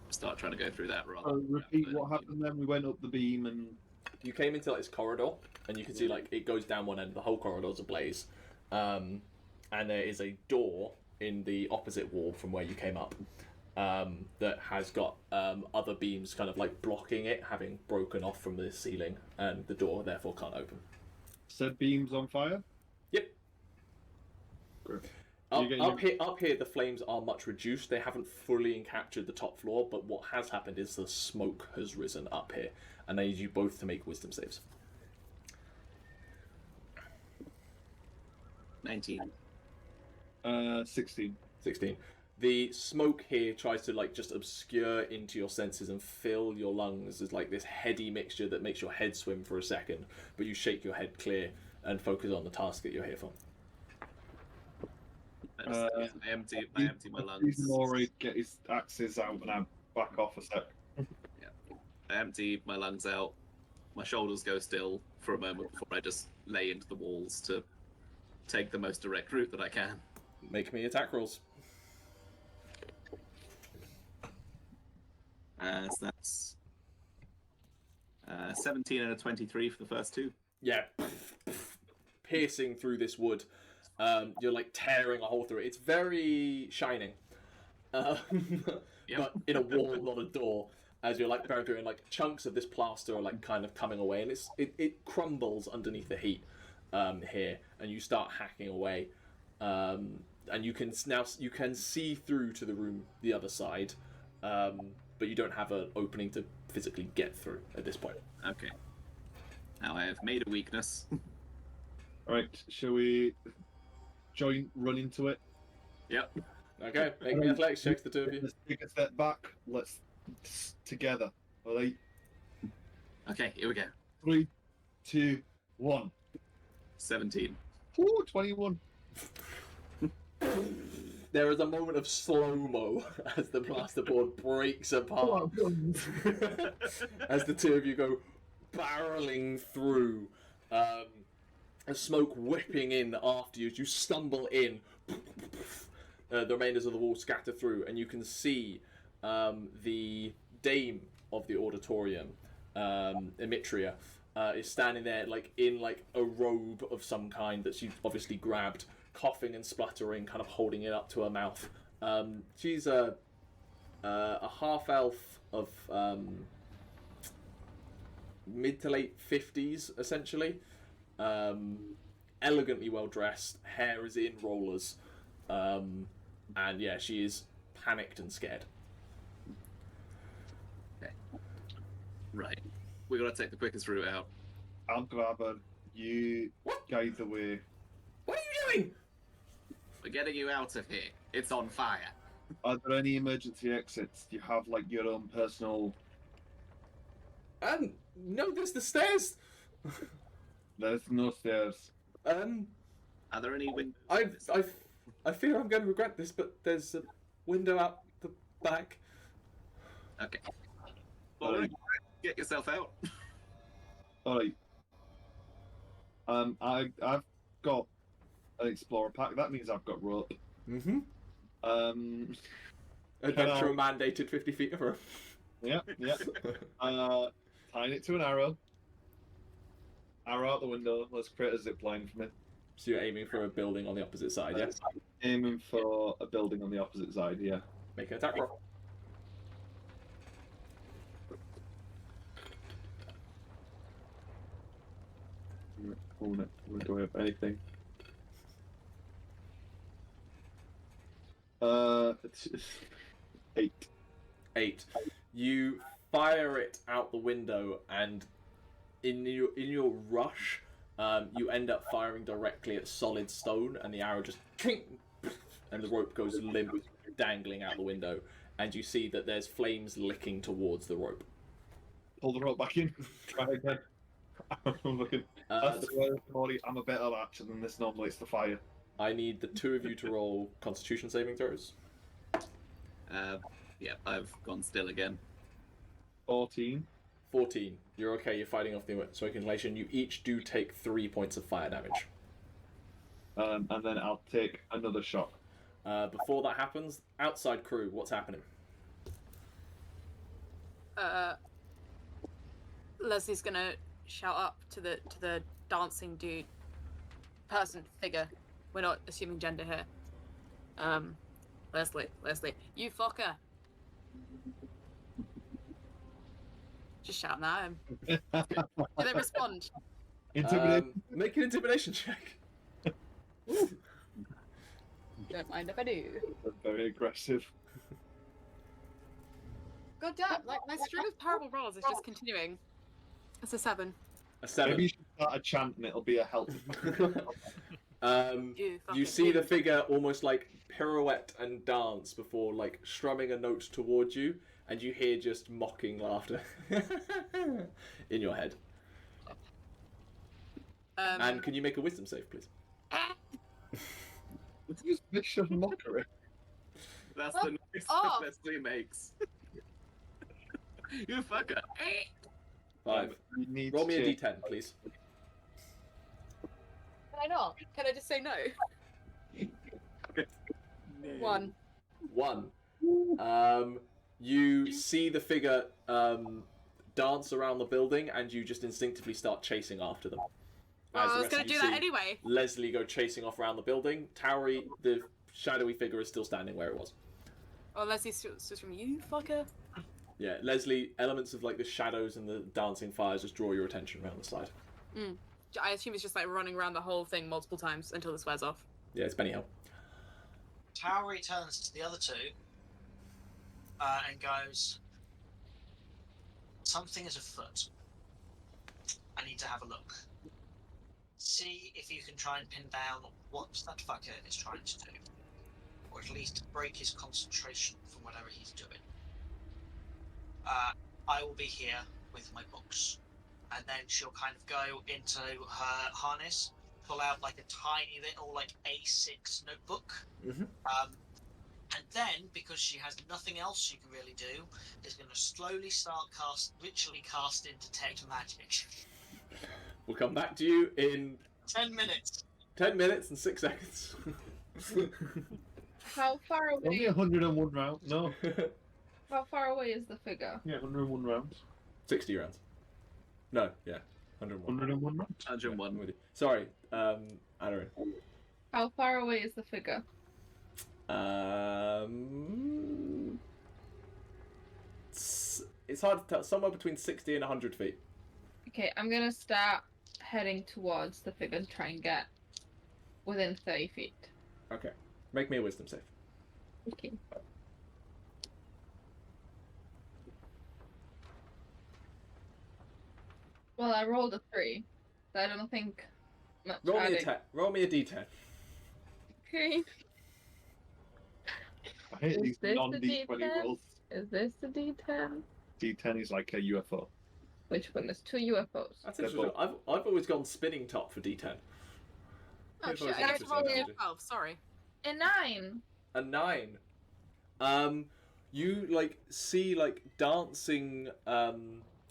start trying to go through that rather. Repeat what happened then. We went up the beam and You came into like this corridor, and you can see like it goes down one end. The whole corridor's ablaze, and there is a door in the opposite wall from where you came up, that has got other beams kind of like blocking it, having broken off from the ceiling, and the door therefore can't open. said beams on fire. Yep. Great. Up here, the flames are much reduced. They haven't fully captured the top floor, but what has happened is the smoke has risen up here, and I need you both to make wisdom saves. 19. 16. 16. The smoke here tries to like just obscure into your senses and fill your lungs as like this heady mixture that makes your head swim for a second, but you shake your head clear and focus on the task that you're here for. I empty my lungs. Ximori get his axes out and I back off a sec. I empty my lungs out. My shoulders go still for a moment before I just lay into the walls to take the most direct route that I can. Make me attack rolls. So that's 17 and a 23 for the first two. Yeah, piercing through this wood. You're like tearing a hole through it. It's very shining, but in a wall, not a door. As you're like going through, and like chunks of this plaster are like kind of coming away, and it crumbles underneath the heat here, and you start hacking away, and you can see through to the room the other side, but you don't have an opening to physically get through at this point. Okay. Now I have made a weakness. Alright, shall we run into it? Yep. Okay, make me athletics checks, the two of you. Let's take a step back. Let's together. Alright. Okay, here we go. 3, 2, 1. 17. Ooh, 21. There is a moment of slow-mo as the plasterboard breaks apart. As the two of you go barreling through, smoke whipping in after you as you stumble in. The remainders of the wall scatter through, and you can see the dame of the auditorium, Emitria, is standing there like in like a robe of some kind that she's obviously grabbed, coughing and spluttering, kind of holding it up to her mouth. She's a half elf of mid to late 50s, essentially. Elegantly well dressed, hair is in rollers, and yeah, she is panicked and scared. Okay. Right. We gotta take the quickest route out. I'll grab her. You guide the way. What are you doing? We're getting you out of here. It's on fire. Are there any emergency exits? Do you have like your own personal? No, there's the stairs. There's no stairs. Are there any windows? I fear I'm going to regret this, but there's a window out the back. Okay. Balrick, get yourself out. Alright. I've got an explorer pack. That means I've got rope. Mm-hmm. Can Adventure mandated 50 feet of rope. Yeah. Tying it to an arrow. Arrow out the window. Let's create a zip line from it. So you're aiming for a building on the opposite side, yeah? Aiming for a building on the opposite side, yeah. Make an attack roll. We're going up anything. Eight. 8. You fire it out the window, and in your rush, you end up firing directly at solid stone, and the arrow just and the rope goes limp, dangling out the window, and you see that there's flames licking towards the rope. Pull the rope back in. Try again. I'm looking. That's Ximori. I'm a better archer than this normally. It's the fire. I need the two of you to roll Constitution saving throws. Yeah, I've gone still again. 14. 14. You're okay. You're fighting off the smoke inhalation. You each do take 3 points of fire damage. And then I'll take another shot. Before that happens, outside crew, what's happening? Leslie's gonna shout up to the dancing dude, figure. We're not assuming gender here. Lesley, you fucker. Just shouting at him. Do they respond? Make an intimidation check. Don't mind if I do. They're very aggressive. God damn, like my string of terrible rolls is just continuing. It's a 7. A 7. Maybe you should start a chant and it'll be a help. You see the figure almost like pirouette and dance before like strumming a note towards you, and you hear just mocking laughter in your head. And can you make a wisdom save, please? It's just vicious mockery. That's the noise that Lesley makes. You fucker. 5. Roll me a d10, please. Can I not? Can I just say no? 1. 1. You see the figure dance around the building, and you just instinctively start chasing after them. Well, I was going to do that anyway. Lesley go chasing off around the building. Tauri, the shadowy figure, is still standing where it was. Oh, Leslie's still from you, fucker. Yeah, Lesley, elements of like the shadows and the dancing fires just draw your attention around the side. I assume it's just like running around the whole thing multiple times until this wears off. Yeah, it's Benny Hill. Tauri turns to the other two and goes, "Something is afoot. I need to have a look. See if you can try and pin down what that fucker is trying to do. Or at least break his concentration from whatever he's doing. I will be here with my books." And then she'll kind of go into her harness, pull out like a tiny little like A6 notebook. And then, because she has nothing else she can really do, is going to slowly start ritually casting Detect Magic. We'll come back to you in 10 minutes. 10 minutes and 6 seconds. How far Only away? 101 rounds. No. How far away is the figure? Yeah, 101 rounds. 60 rounds. No, yeah, 101. 101 rounds. 101. I'm with you. Sorry, Aderyn. How far away is the figure? It's hard to tell. Somewhere between 60 and 100 feet. Okay, I'm gonna start heading towards the figure to try and get within 30 feet. Okay. Make me a wisdom save. Okay. Well, I rolled a 3, so I don't think much Roll me a adding. Roll me a d10. Okay. I hate Is these this the non-D20 D10? rolls. Is this the D10? D10 is like a UFO. Which one? There's 2 UFOs. That's interesting. I've always gone spinning top for d10. Oh If I shit, was I guess interested rolling in a that. 12, sorry. A 9! A 9. You like see like dancing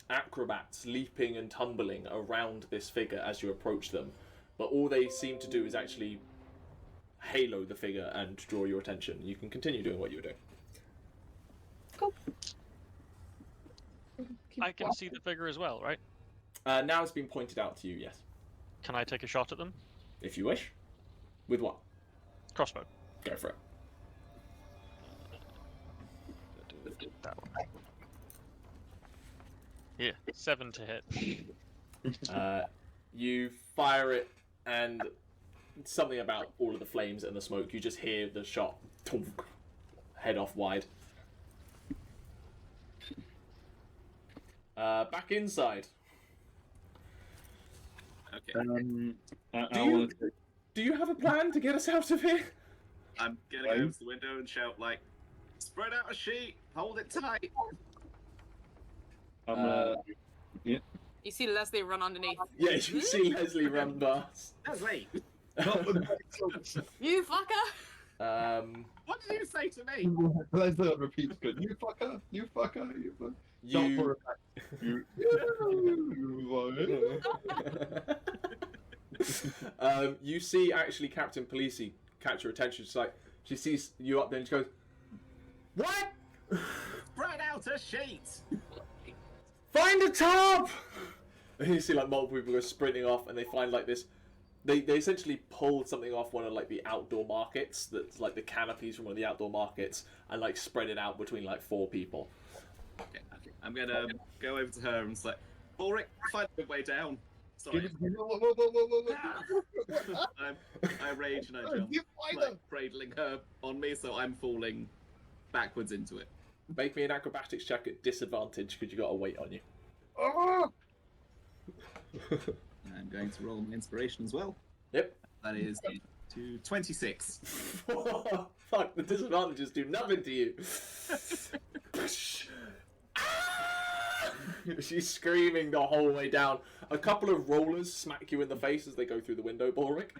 acrobats leaping and tumbling around this figure as you approach them, but all they seem to do is actually halo the figure and draw your attention. You can continue doing what you're doing. Cool. Keep I can walking. see the figure as well, right? Now it's been pointed out to you, yes. Can I take a shot at them? If you wish. With what? Crossbow. Go for it. That one. Yeah, 7 to hit. You fire it, and something about all of the flames and the smoke, you just hear the shot head off wide. Back inside. Okay. Do you have a plan to get us out of here? I'm gonna go to the window and shout like, "Spread out a sheet, hold it tight." You see Lesley run underneath. Yeah, you see Lesley run past. Lesley, You fucker! what did you say to me? Leslie repeats good. You fucker, you fucker, you fucker. Not You. for a fact. You see actually Captain Polisi catch her attention. She's like, she sees you up there and she goes, "What? Spread out a sheet! Find a top!" And you see like multiple people go sprinting off, and they find like this. They essentially pulled something off one of like the outdoor markets, that's like the canopies from one of the outdoor markets, and like spread it out between like 4 people. Okay. I'm gonna go over to her and say, Balrick, find a good way down. Sorry. I rage and I jump, like cradling her on me, so I'm falling backwards into it. Make me an acrobatics check at disadvantage because you got a weight on you. I'm going to roll my inspiration as well. Yep. That is to 26. Fuck, the disadvantages do nothing to you. She's screaming the whole way down. A couple of rollers smack you in the face as they go through the window, Balrick,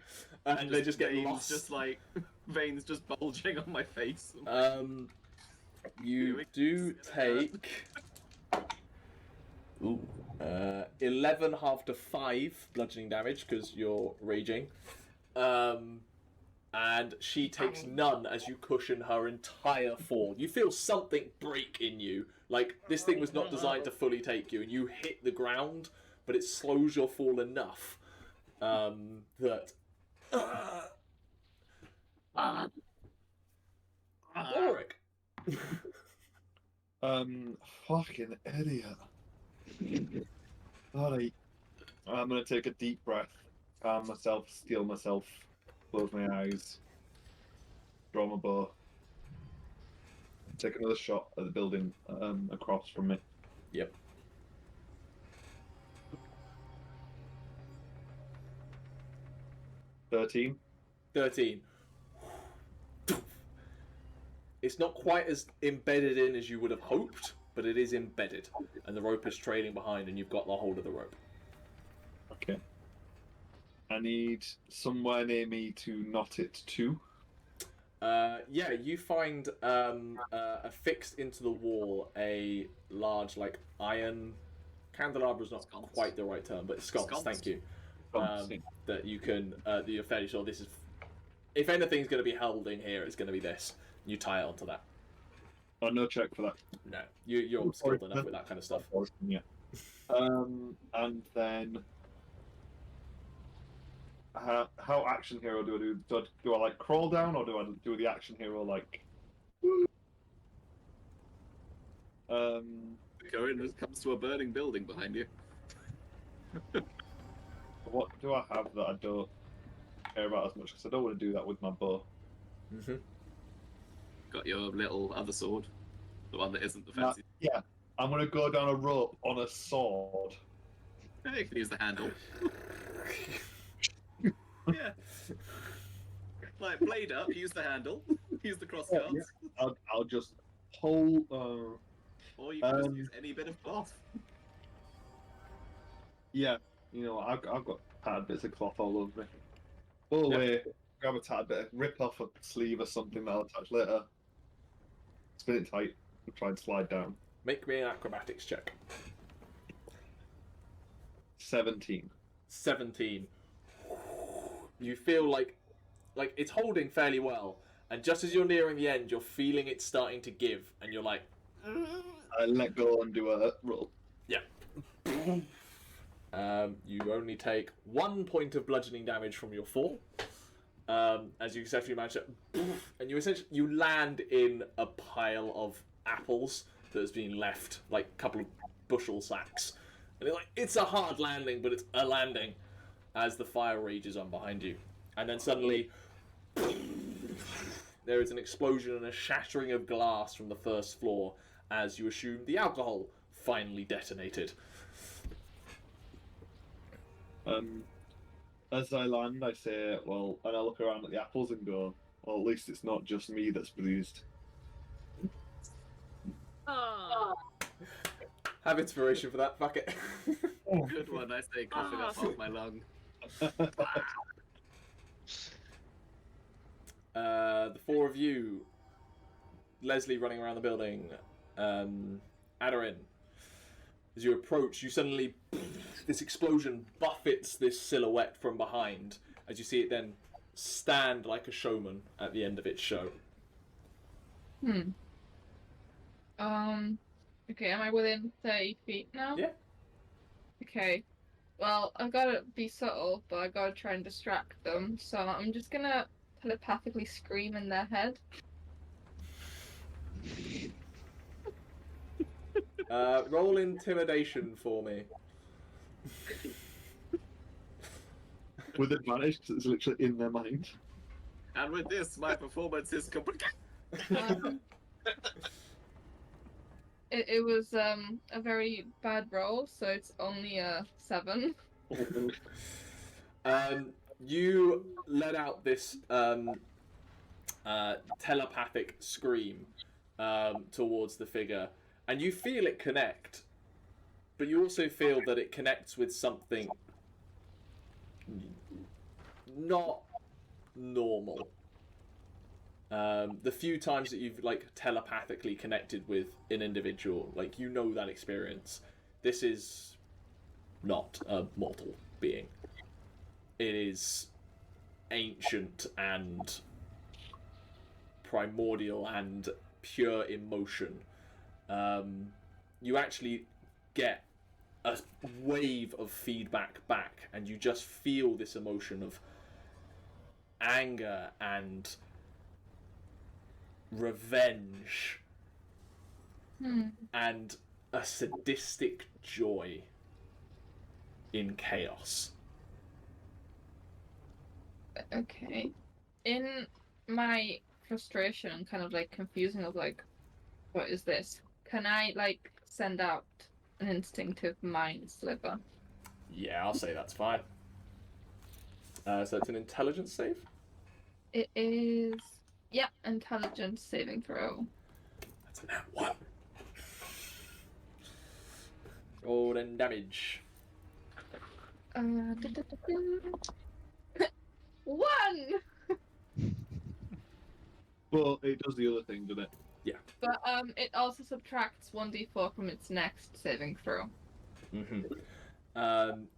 and they just get veins, lost. just like veins just bulging on my face. You do take 11 half to 5 bludgeoning damage because you're raging. And she takes none as you cushion her entire fall. You feel something break in you. Like, this thing was not designed to fully take you, and you hit the ground, but it slows your fall enough that... Balrick. Fucking idiot. Alright. I'm gonna take a deep breath, calm myself, steel myself, close my eyes, draw my bow, take another shot at the building across from me. Yep. $13. 13. It's not quite as embedded in as you would have hoped, but it is embedded. And the rope is trailing behind, and you've got the hold of the rope. Okay. I need somewhere near me to knot it to. Yeah, you find affixed into the wall a large, like, iron candelabra is not Sconce. quite the right term, but sconce, Sconce. thank you. Sconce. That you can, that you're fairly sure this is, if anything's going to be held in here, it's going to be this. You tie it onto that. Oh, no check for that. No, you're skilled enough with that kind of stuff. Yeah. And then how action hero do I do? Do I like crawl down, or do I do the action hero like? Corinne just comes to a burning building behind you. What do I have that I don't care about as much? Because I don't want to do that with my bow. Mm-hmm. Got your little other sword, the one that isn't the fancy. Yeah, I'm gonna go down a rope on a sword. You can use the handle. Yeah. Like, blade up, use the handle, use the cross guards. Yeah. I'll just pull. Or you can just use any bit of cloth. Yeah, you know, I've got tattered bits of cloth all over me. Pull away, grab a tattered bit, rip off a sleeve or something that I'll attach later. Spin it tight and try and slide down. Make me an acrobatics check. 17. 17. You feel like it's holding fairly well, and just as you're nearing the end, you're feeling it starting to give, and you're like, I let go and do a roll. yeah. You only take 1 point of bludgeoning damage from your fall, as you successfully manage to, and you land in a pile of apples that has been left, like a couple of bushel sacks, and it's a hard landing, but it's a landing, as the fire rages on behind you, and then suddenly there is an explosion and a shattering of glass from the first floor, as you assume the alcohol finally detonated. As I land, I say, well, and I look around at the apples and go, well, at least it's not just me that's bruised. Oh. Have inspiration for that, fuck it. Good one, I say, coughing up off my lung. The 4 of you, Lesley running around the building, Aderyn, as you approach, you suddenly this explosion buffets this silhouette from behind as you see it then stand like a showman at the end of its show. Okay, am I within 30 feet now? Yeah. Okay. Well, I've got to be subtle, but I've got to try and distract them, so I'm just gonna telepathically scream in their head. Roll intimidation for me. With advantage, because it's literally in their mind. And with this, my performance is complete. It was a very bad roll, so it's only a 7. You let out this telepathic scream towards the figure, and you feel it connect, but you also feel that it connects with something not normal. The few times that you've like telepathically connected with an individual, like you know that experience. This is not a mortal being. It is ancient and primordial and pure emotion. You actually get a wave of feedback back, and you just feel this emotion of anger and revenge and a sadistic joy in chaos. Okay. In my frustration and kind of like confusing of like, what is this? Can I like send out an instinctive mind sliver? Yeah, I'll say that's fine. So it's an intelligence save? It is, yeah, intelligence saving throw. That's a nat 1. Roll then damage. 1! But it does the other thing, doesn't it? But it also subtracts 1d4 from its next saving throw.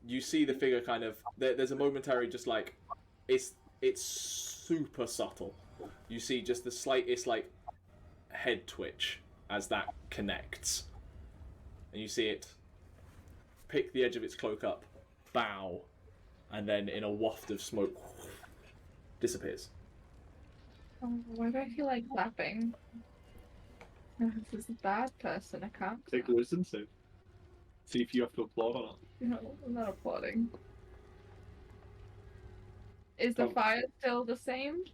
You see the figure kind of... There's a momentary just like... It's super subtle. You see just the slightest like head twitch as that connects. And you see it pick the edge of its cloak up, bow, and then in a waft of smoke disappears. Oh, why do I feel like clapping? This is a bad person, I can't Take clap. a wisdom save. See if you have to applaud or not. No, I'm not applauding. Is the fire still the same?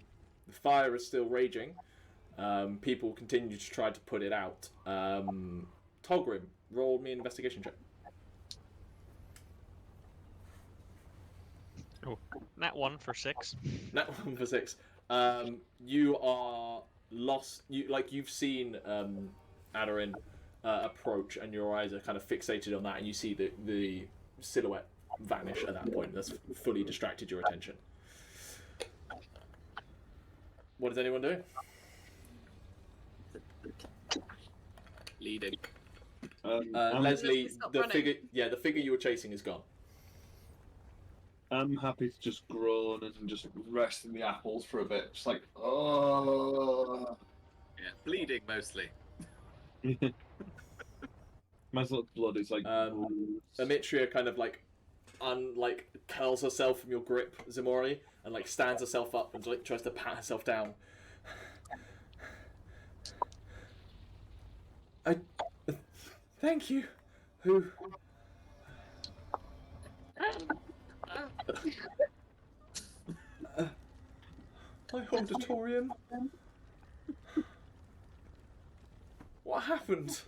The fire is still raging. People continue to try to put it out. Togrim, roll me an investigation check. Oh, nat 1 for 6. Nat 1 for 6. You are lost. You've seen Aderyn approach, and your eyes are kind of fixated on that, and you see the silhouette vanish at that point. That's fully distracted your attention. What is anyone doing? Leading. Lesley, Stop the running. figure you were chasing is gone. I'm happy to just groan and just Rest in the apples for a bit. Just like, oh. Yeah, bleeding mostly. my sort of blood is like. Amitria kind of curls herself from your grip, Ximori, and like stands herself up and like tries to pat herself down. Thank you. Who? My auditorium. What happened?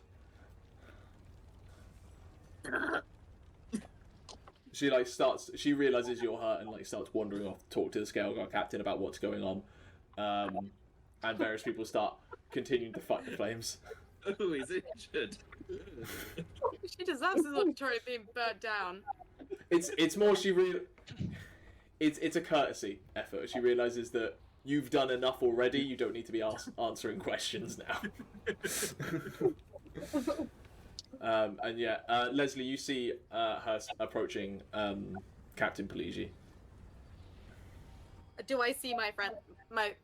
She she realizes you're hurt and like starts wandering off to talk to the Scale Guard captain about what's going on. And various people start continuing to fight the flames. Oh, he's injured. She deserves his auditorium being burnt down. It's more it's a courtesy effort. She realizes that you've done enough already. You don't need to be answering questions now. And yeah, Lesley, you see her approaching Captain Peligi. Do I see my friend, my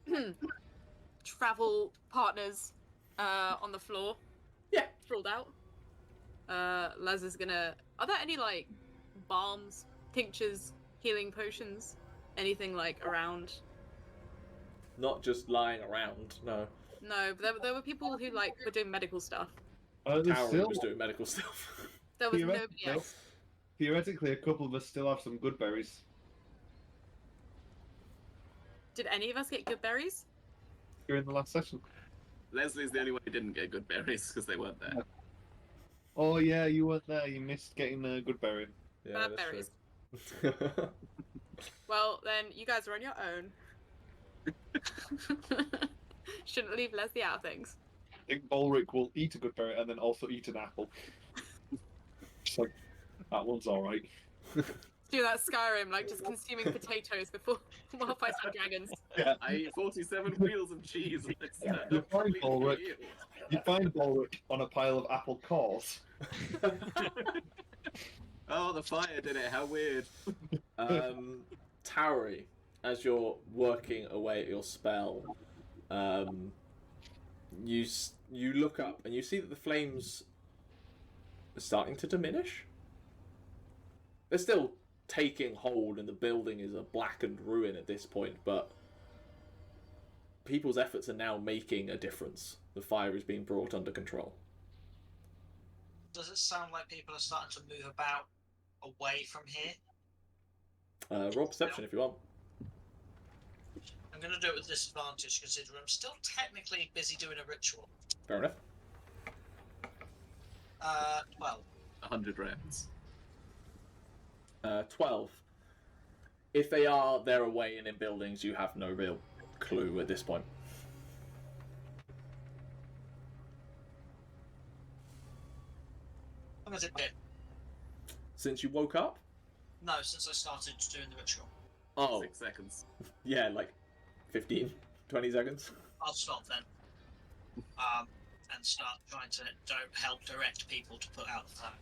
travel partners on the floor? Yeah. Sprawled out. Les is gonna... Are there any, like, balms, tinctures, healing potions? Anything, like, around? Not just lying around, no. No, but there were people who, like, were doing medical stuff. There's Tauri still, was doing medical stuff. There was nobody theoretically, else. theoretically, a couple of us still have some good berries. Did any of us get good berries? During the last session. Leslie's the only one who didn't get good berries because they weren't there. Oh yeah, you weren't there. You missed getting a good berry. Yeah, Bad that's berries. true. Well, then you guys are on your own. Shouldn't leave Lesley out of things. I think Balrick will eat a good berry and then also eat an apple. Just like, that one's alright. Do that Skyrim, like just consuming potatoes before while fighting dragons. Yeah. I ate 47 wheels of cheese. And it's You're fine, completely Balrick. healed. You find Balrick on a pile of apple cores. Oh, the fire did it. How weird. Tauri, as you're working away at your spell, you look up and you see that the flames are starting to diminish. They're still taking hold and the building is a blackened ruin at this point, but people's efforts are now making a difference. The fire is being brought under control. Does it sound like people are starting to move about away from here? Roll perception if you want. I'm going to do it with disadvantage considering I'm still technically busy doing a ritual. Fair enough. 12. 100 rounds. 12. If they are, they're away and in buildings, you have no real clue at this point. How long has it been? Since you woke up? No, since I started doing the ritual. Oh, 6 seconds. yeah, like 15, 20 seconds. I'll stop then. And start trying to help direct people to put out the fire.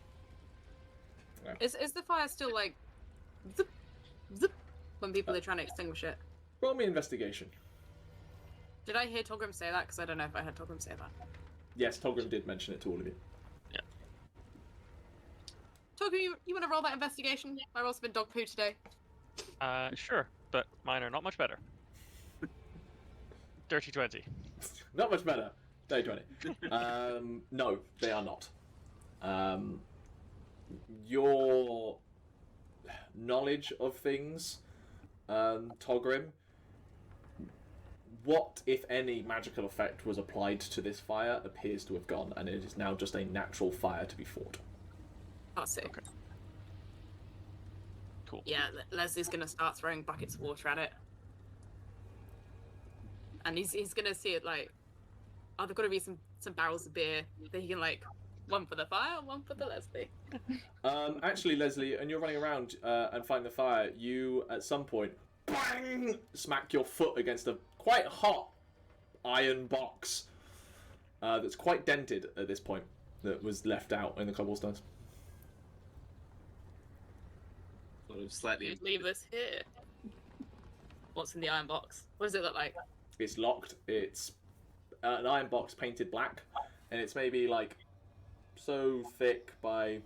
Is the fire still like zip, zip when people are trying to extinguish it? Roll me investigation. Did I hear Togrim say that? Because I don't know if I heard Togrim say that. Yes, Togrim did mention it to all of you. Togrim, you want to roll that investigation? My roll's been dog poo today. Sure, but mine are not much better. Dirty 20. Not much better. Day 20. No, they are not. Your knowledge of things, Togrim, what, if any, magical effect was applied to this fire appears to have gone, and it is now just a natural fire to be fought. I'll see. Okay. Cool. Yeah, Leslie's gonna start throwing buckets of water at it. And he's gonna see it like, oh, there've got to be some barrels of beer that he can like, one for the fire, one for the Lesley. Actually, Lesley, and you're running around and find the fire, you, at some point, bang, smack your foot against a quite hot iron box that's quite dented at this point, that was left out in the cobblestones. Sort of slightly. Leave this here. What's in the iron box? What does it look like? It's locked. It's an iron box painted black, and it's maybe like so thick by.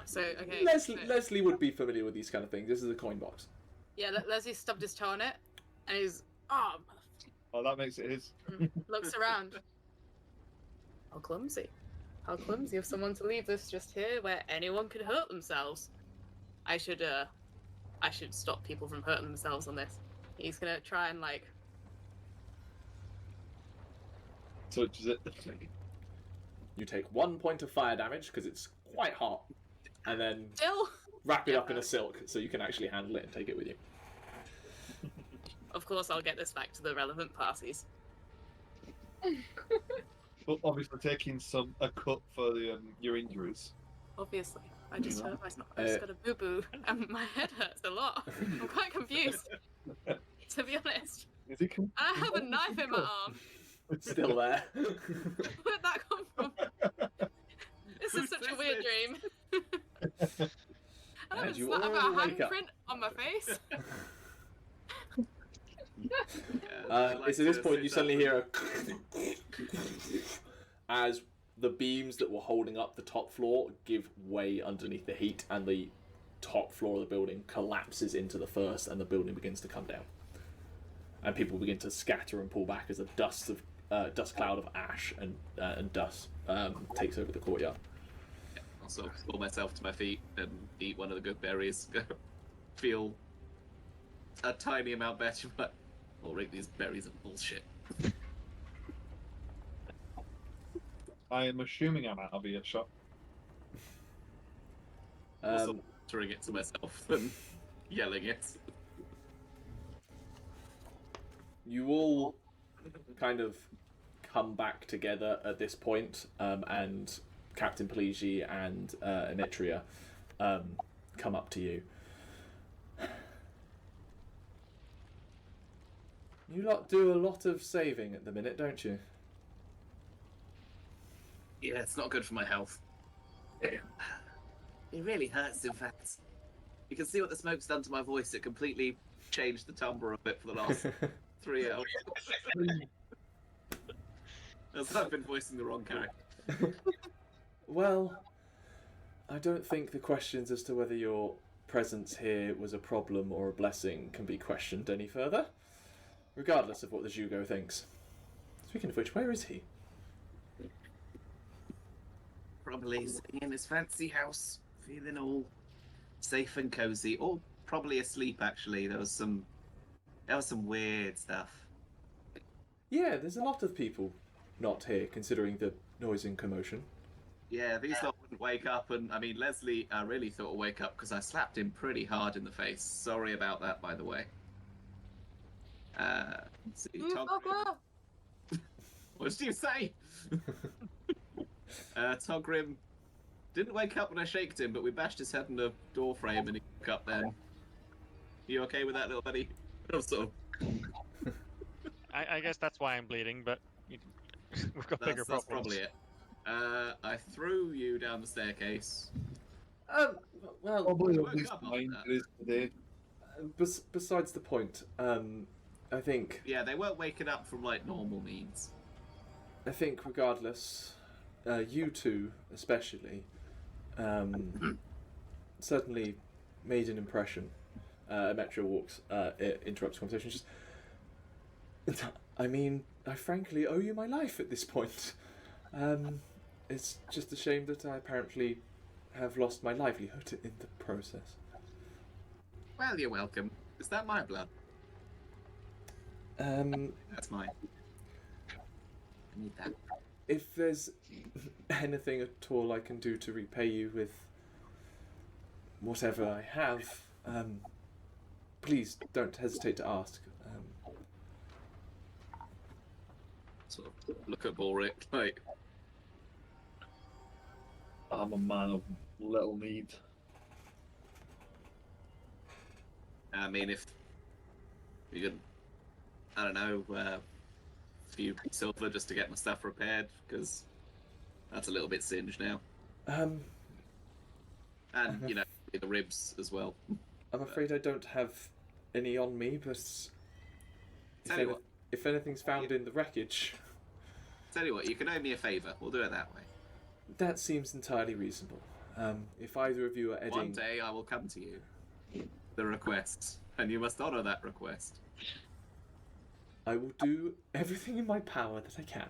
So okay. Lesley would be familiar with these kind of things. This is a coin box. Yeah, Leslie stubbed his toe on it, and he's Oh, that makes it his. looks around. How clumsy! How clumsy of someone to leave this just here, where anyone could hurt themselves. I should stop people from hurting themselves on this. He's gonna try and like. Touches it. You take 1 point of fire damage because it's quite hot, and then Still. wrap it up in a silk so you can actually handle it and take it with you. Of course, I'll get this back to the relevant parties. But obviously taking a cut for your injuries. Obviously, I just hurt myself. I just got a boo boo, and my head hurts a lot. I'm quite confused, to be honest. Is he I have a knife in my arm. still there. Where'd that come from? This is such a weird dream. I And don't you have all a wake up. handprint on my face. It's at this point you suddenly hear a as the beams that were holding up the top floor give way underneath the heat, and the top floor of the building collapses into the first, and the building begins to come down. And people begin to scatter and pull back as a dust cloud of ash and dust takes over the courtyard. I'll sort of pull myself to my feet and eat one of the good berries. Feel a tiny amount better, but Balrick, these berries are bullshit. I am assuming I'm out of earshot. Also muttering it to myself and yelling it. You all kind of come back together at this point, and Captain Peligi and Anitria come up to you. You lot do a lot of saving at the minute, don't you? Yeah, it's not good for my health. It really hurts, in fact. You can see what the smoke's done to my voice. It completely changed the timbre a bit for the last 3 hours. As I've been voicing the wrong character. Well, I don't think the questions as to whether your presence here was a problem or a blessing can be questioned any further, regardless of what the Jugo thinks. Speaking of which, where is he? Probably sitting in his fancy house, feeling all safe and cozy, or probably asleep. Actually, there was some weird stuff. Yeah, there's a lot of people not here, considering the noise and commotion. Yeah, these lot wouldn't wake up, and I mean, Lesley, I really thought would wake up because I slapped him pretty hard in the face. Sorry about that, by the way. Let's see, what did you say? Togrim didn't wake up when I shaked him, but we bashed his head in the door frame and he woke up then. You okay with that, little buddy? Sort of. I guess that's why I'm bleeding, but we've got bigger That's problems. probably it. I threw you down the staircase. Well, Probably woke at least up after 9 that. days today. besides the point, I think Yeah, they weren't waking up from like normal means. regardless, you two especially, certainly made an impression. Metro walks, interrupts the conversation. Just, I mean, I frankly owe you my life at this point. It's just a shame that I apparently have lost my livelihood in the process. Well, you're welcome. Is that my blood? That's mine. I need that. If there's anything at all I can do to repay you with whatever I have, please don't hesitate to ask. Sort of look at Balrick like, I'm a man of little need. I mean, if you could, I don't know, a few silver just to get my stuff repaired, because that's a little bit singed now. I'm And, you know, the ribs as well. afraid I don't have any on me, but Tell you what, if anything's found in the wreckage, tell you what, you can owe me a favour. We'll do it that way. that seems entirely reasonable. If either of you are One heading... day I will come to you. The request. And you must honour that request. I will do everything in my power that I can.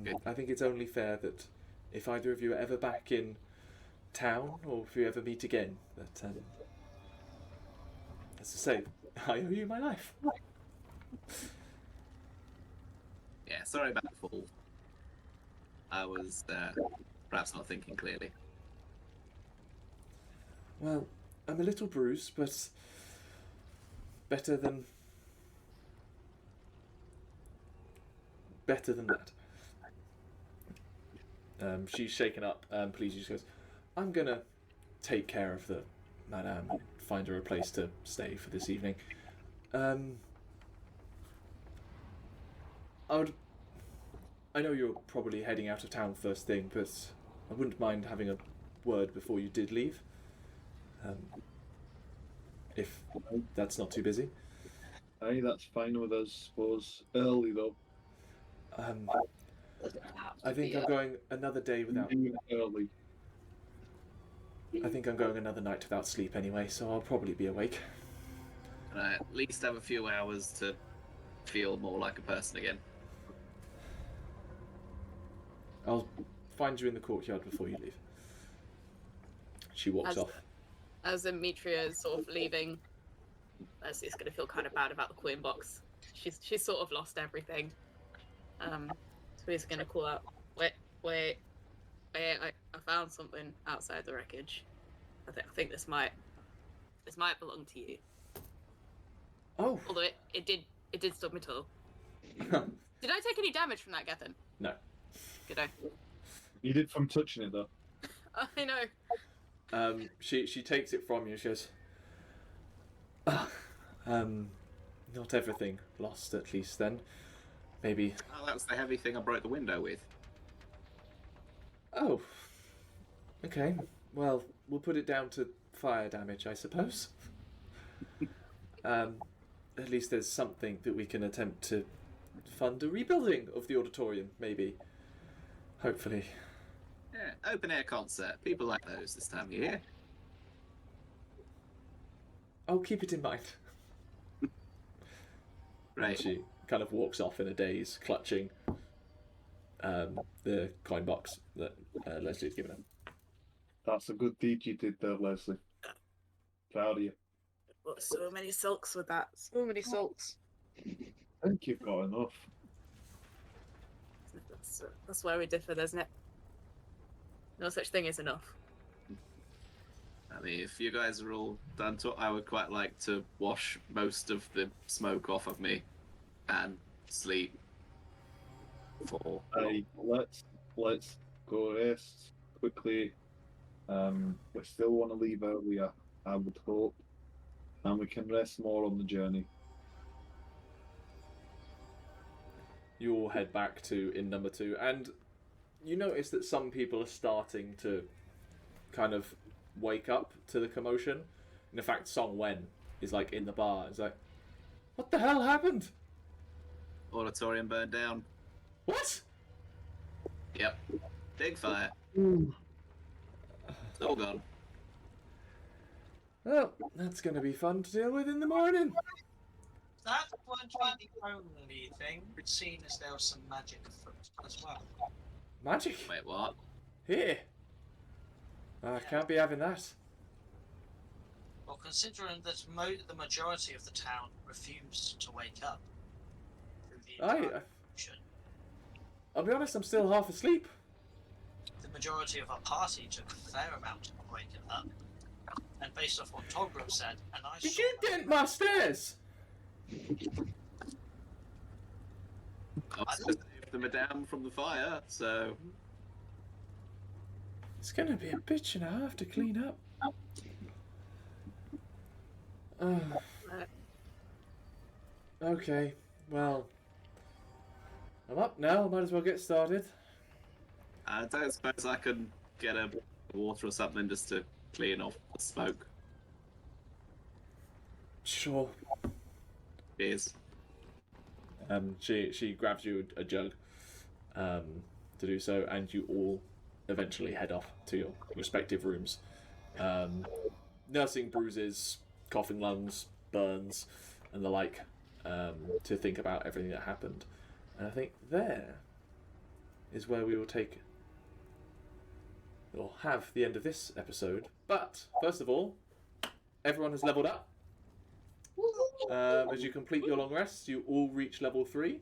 Good. I think it's only fair that if either of you are ever back in town, or if you ever meet again, that, as I say, I owe you my life. Yeah, sorry about the fall. I was perhaps not thinking clearly. Well, I'm a little bruised, but better than that. She's shaken up. Please, she just goes, I'm gonna take care of the madame, find her a place to stay for this evening. I would I know you're probably heading out of town first thing, but I wouldn't mind having a word before you did leave. If that's not too busy. Aye, that's fine with us, suppose. Early though. I think I'm going another day without. Early. I think I'm going another night without sleep anyway, so I'll probably be awake. And I at least have a few hours to feel more like a person again. I'll find you in the courtyard before you leave. She walks off. As Demetria is sort of leaving, Leslie's going to feel kind of bad about the coin box. She's sort of lost everything. So he's going to call out, wait, I found something outside the wreckage. I think this might belong to you. Oh. Although it did stub my toe. Did I take any damage from that, Gethin? No. Good. You did from touching it though. I know. She takes it from you. She goes, not everything lost, at least then. Maybe. Oh, that's the heavy thing I broke the window with. Oh. Okay. Well, we'll put it down to fire damage, I suppose. At least there's something that we can attempt to fund a rebuilding of the auditorium, maybe. Hopefully. Yeah, open air concert. People like those this time of year. I'll keep it in mind. Right. And she kind of walks off in a daze, clutching the coin box that Leslie's given her. That's a good deed you did there, Lesley. Proud of you. Got so many silks with that. So many silks. I think you've got enough. That's where we differ, isn't it? No such thing as enough. I mean, if you guys are all done to it, I would quite like to wash most of the smoke off of me and sleep for. Aye, let's go rest quickly. We still want to leave earlier, I would hope, and we can rest more on the journey. You all head back to inn number 2, and you notice that some people are starting to kind of wake up to the commotion. And in fact, Song Wen is like in the bar. It's like, what the hell happened? Auditorium burned down. What? Yep. Big fire. It's all gone. Well, that's going to be fun to deal with in the morning. That won't be the only thing. It's seen as there was some magic afoot as well. Magic? Wait, what? Here. I can't be having that. Well, considering that the majority of the town refused to wake up through the entire mission, I'll be honest, I'm still half asleep. the majority of our party took a fair amount of waking up. And based off what Togrim said, and I Did saw you dent my stairs? I saved the madame from the fire, so. It's going to be a bitch and a half to clean up. Okay, well, I'm up now. Might as well get started. I don't suppose I could get a water or something just to clean off the smoke. Sure. Cheers. She grabs you a jug to do so, and you all eventually head off to your respective rooms. Nursing bruises, coughing lungs, burns, and the like, to think about everything that happened. And I think there is where we will take, or have, the end of this episode. But, first of all, everyone has leveled up. As you complete your long rest, you all reach level 3.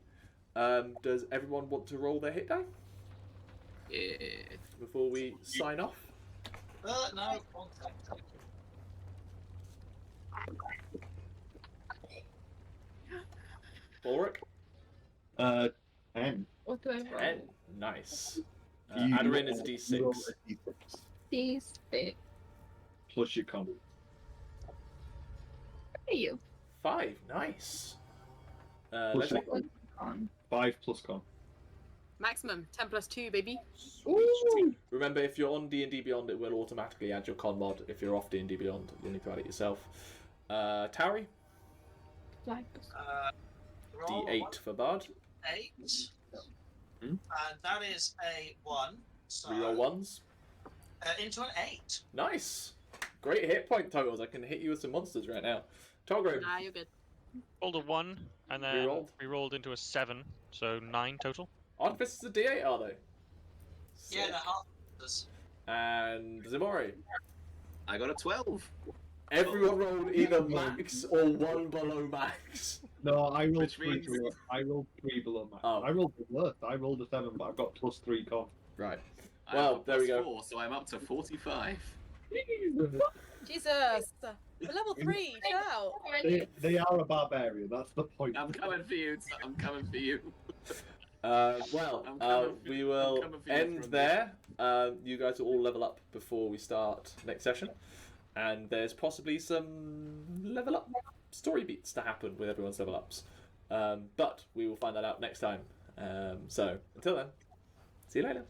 Does everyone want to roll their hit die? Yeah. Before we sign off? no, one thing. Balrick? 10. What do I roll? 10. Nice. You Aderyn is a roll d6. a D6 These bit. plus your con. What are you? 5. Nice. Plus Lesley? your con. On. 5 plus con. Maximum 10 plus 2, baby. Remember, if you're on D&D Beyond, it will automatically add your con mod. If you're off D&D Beyond, you'll need to add it yourself. Tauri, Like, Roll D8 for Bard. 8. Hmm? And that is a 1. So, Reroll ones. into an 8. Nice. Great hit point totals. I can hit you with some monsters right now. Togrim, Nah, you're good. Rolled a 1, and then Rerolled? re-rolled into a 7, so 9 total. Artificers are D8, are they? Yeah, Sick. they're half. And Ximori. I got a 12. Everyone rolled either max or one below max. No, I rolled Which 3 means- below. I rolled 3 below max. Oh. I rolled the worst. I rolled a 7, but I've got +3 con. Right. I Well, have a there we plus go. 4, so I'm up to 45. Jesus! We're level 3, chill out. They are a barbarian. That's the point. I'm coming for you. I'm coming for you. Well, I'm coming for- we I'm will coming for you end from there. You guys will all level up before we start next session. And there's possibly some level up story beats to happen with everyone's level ups. But we will find that out next time. So, until then, see you later.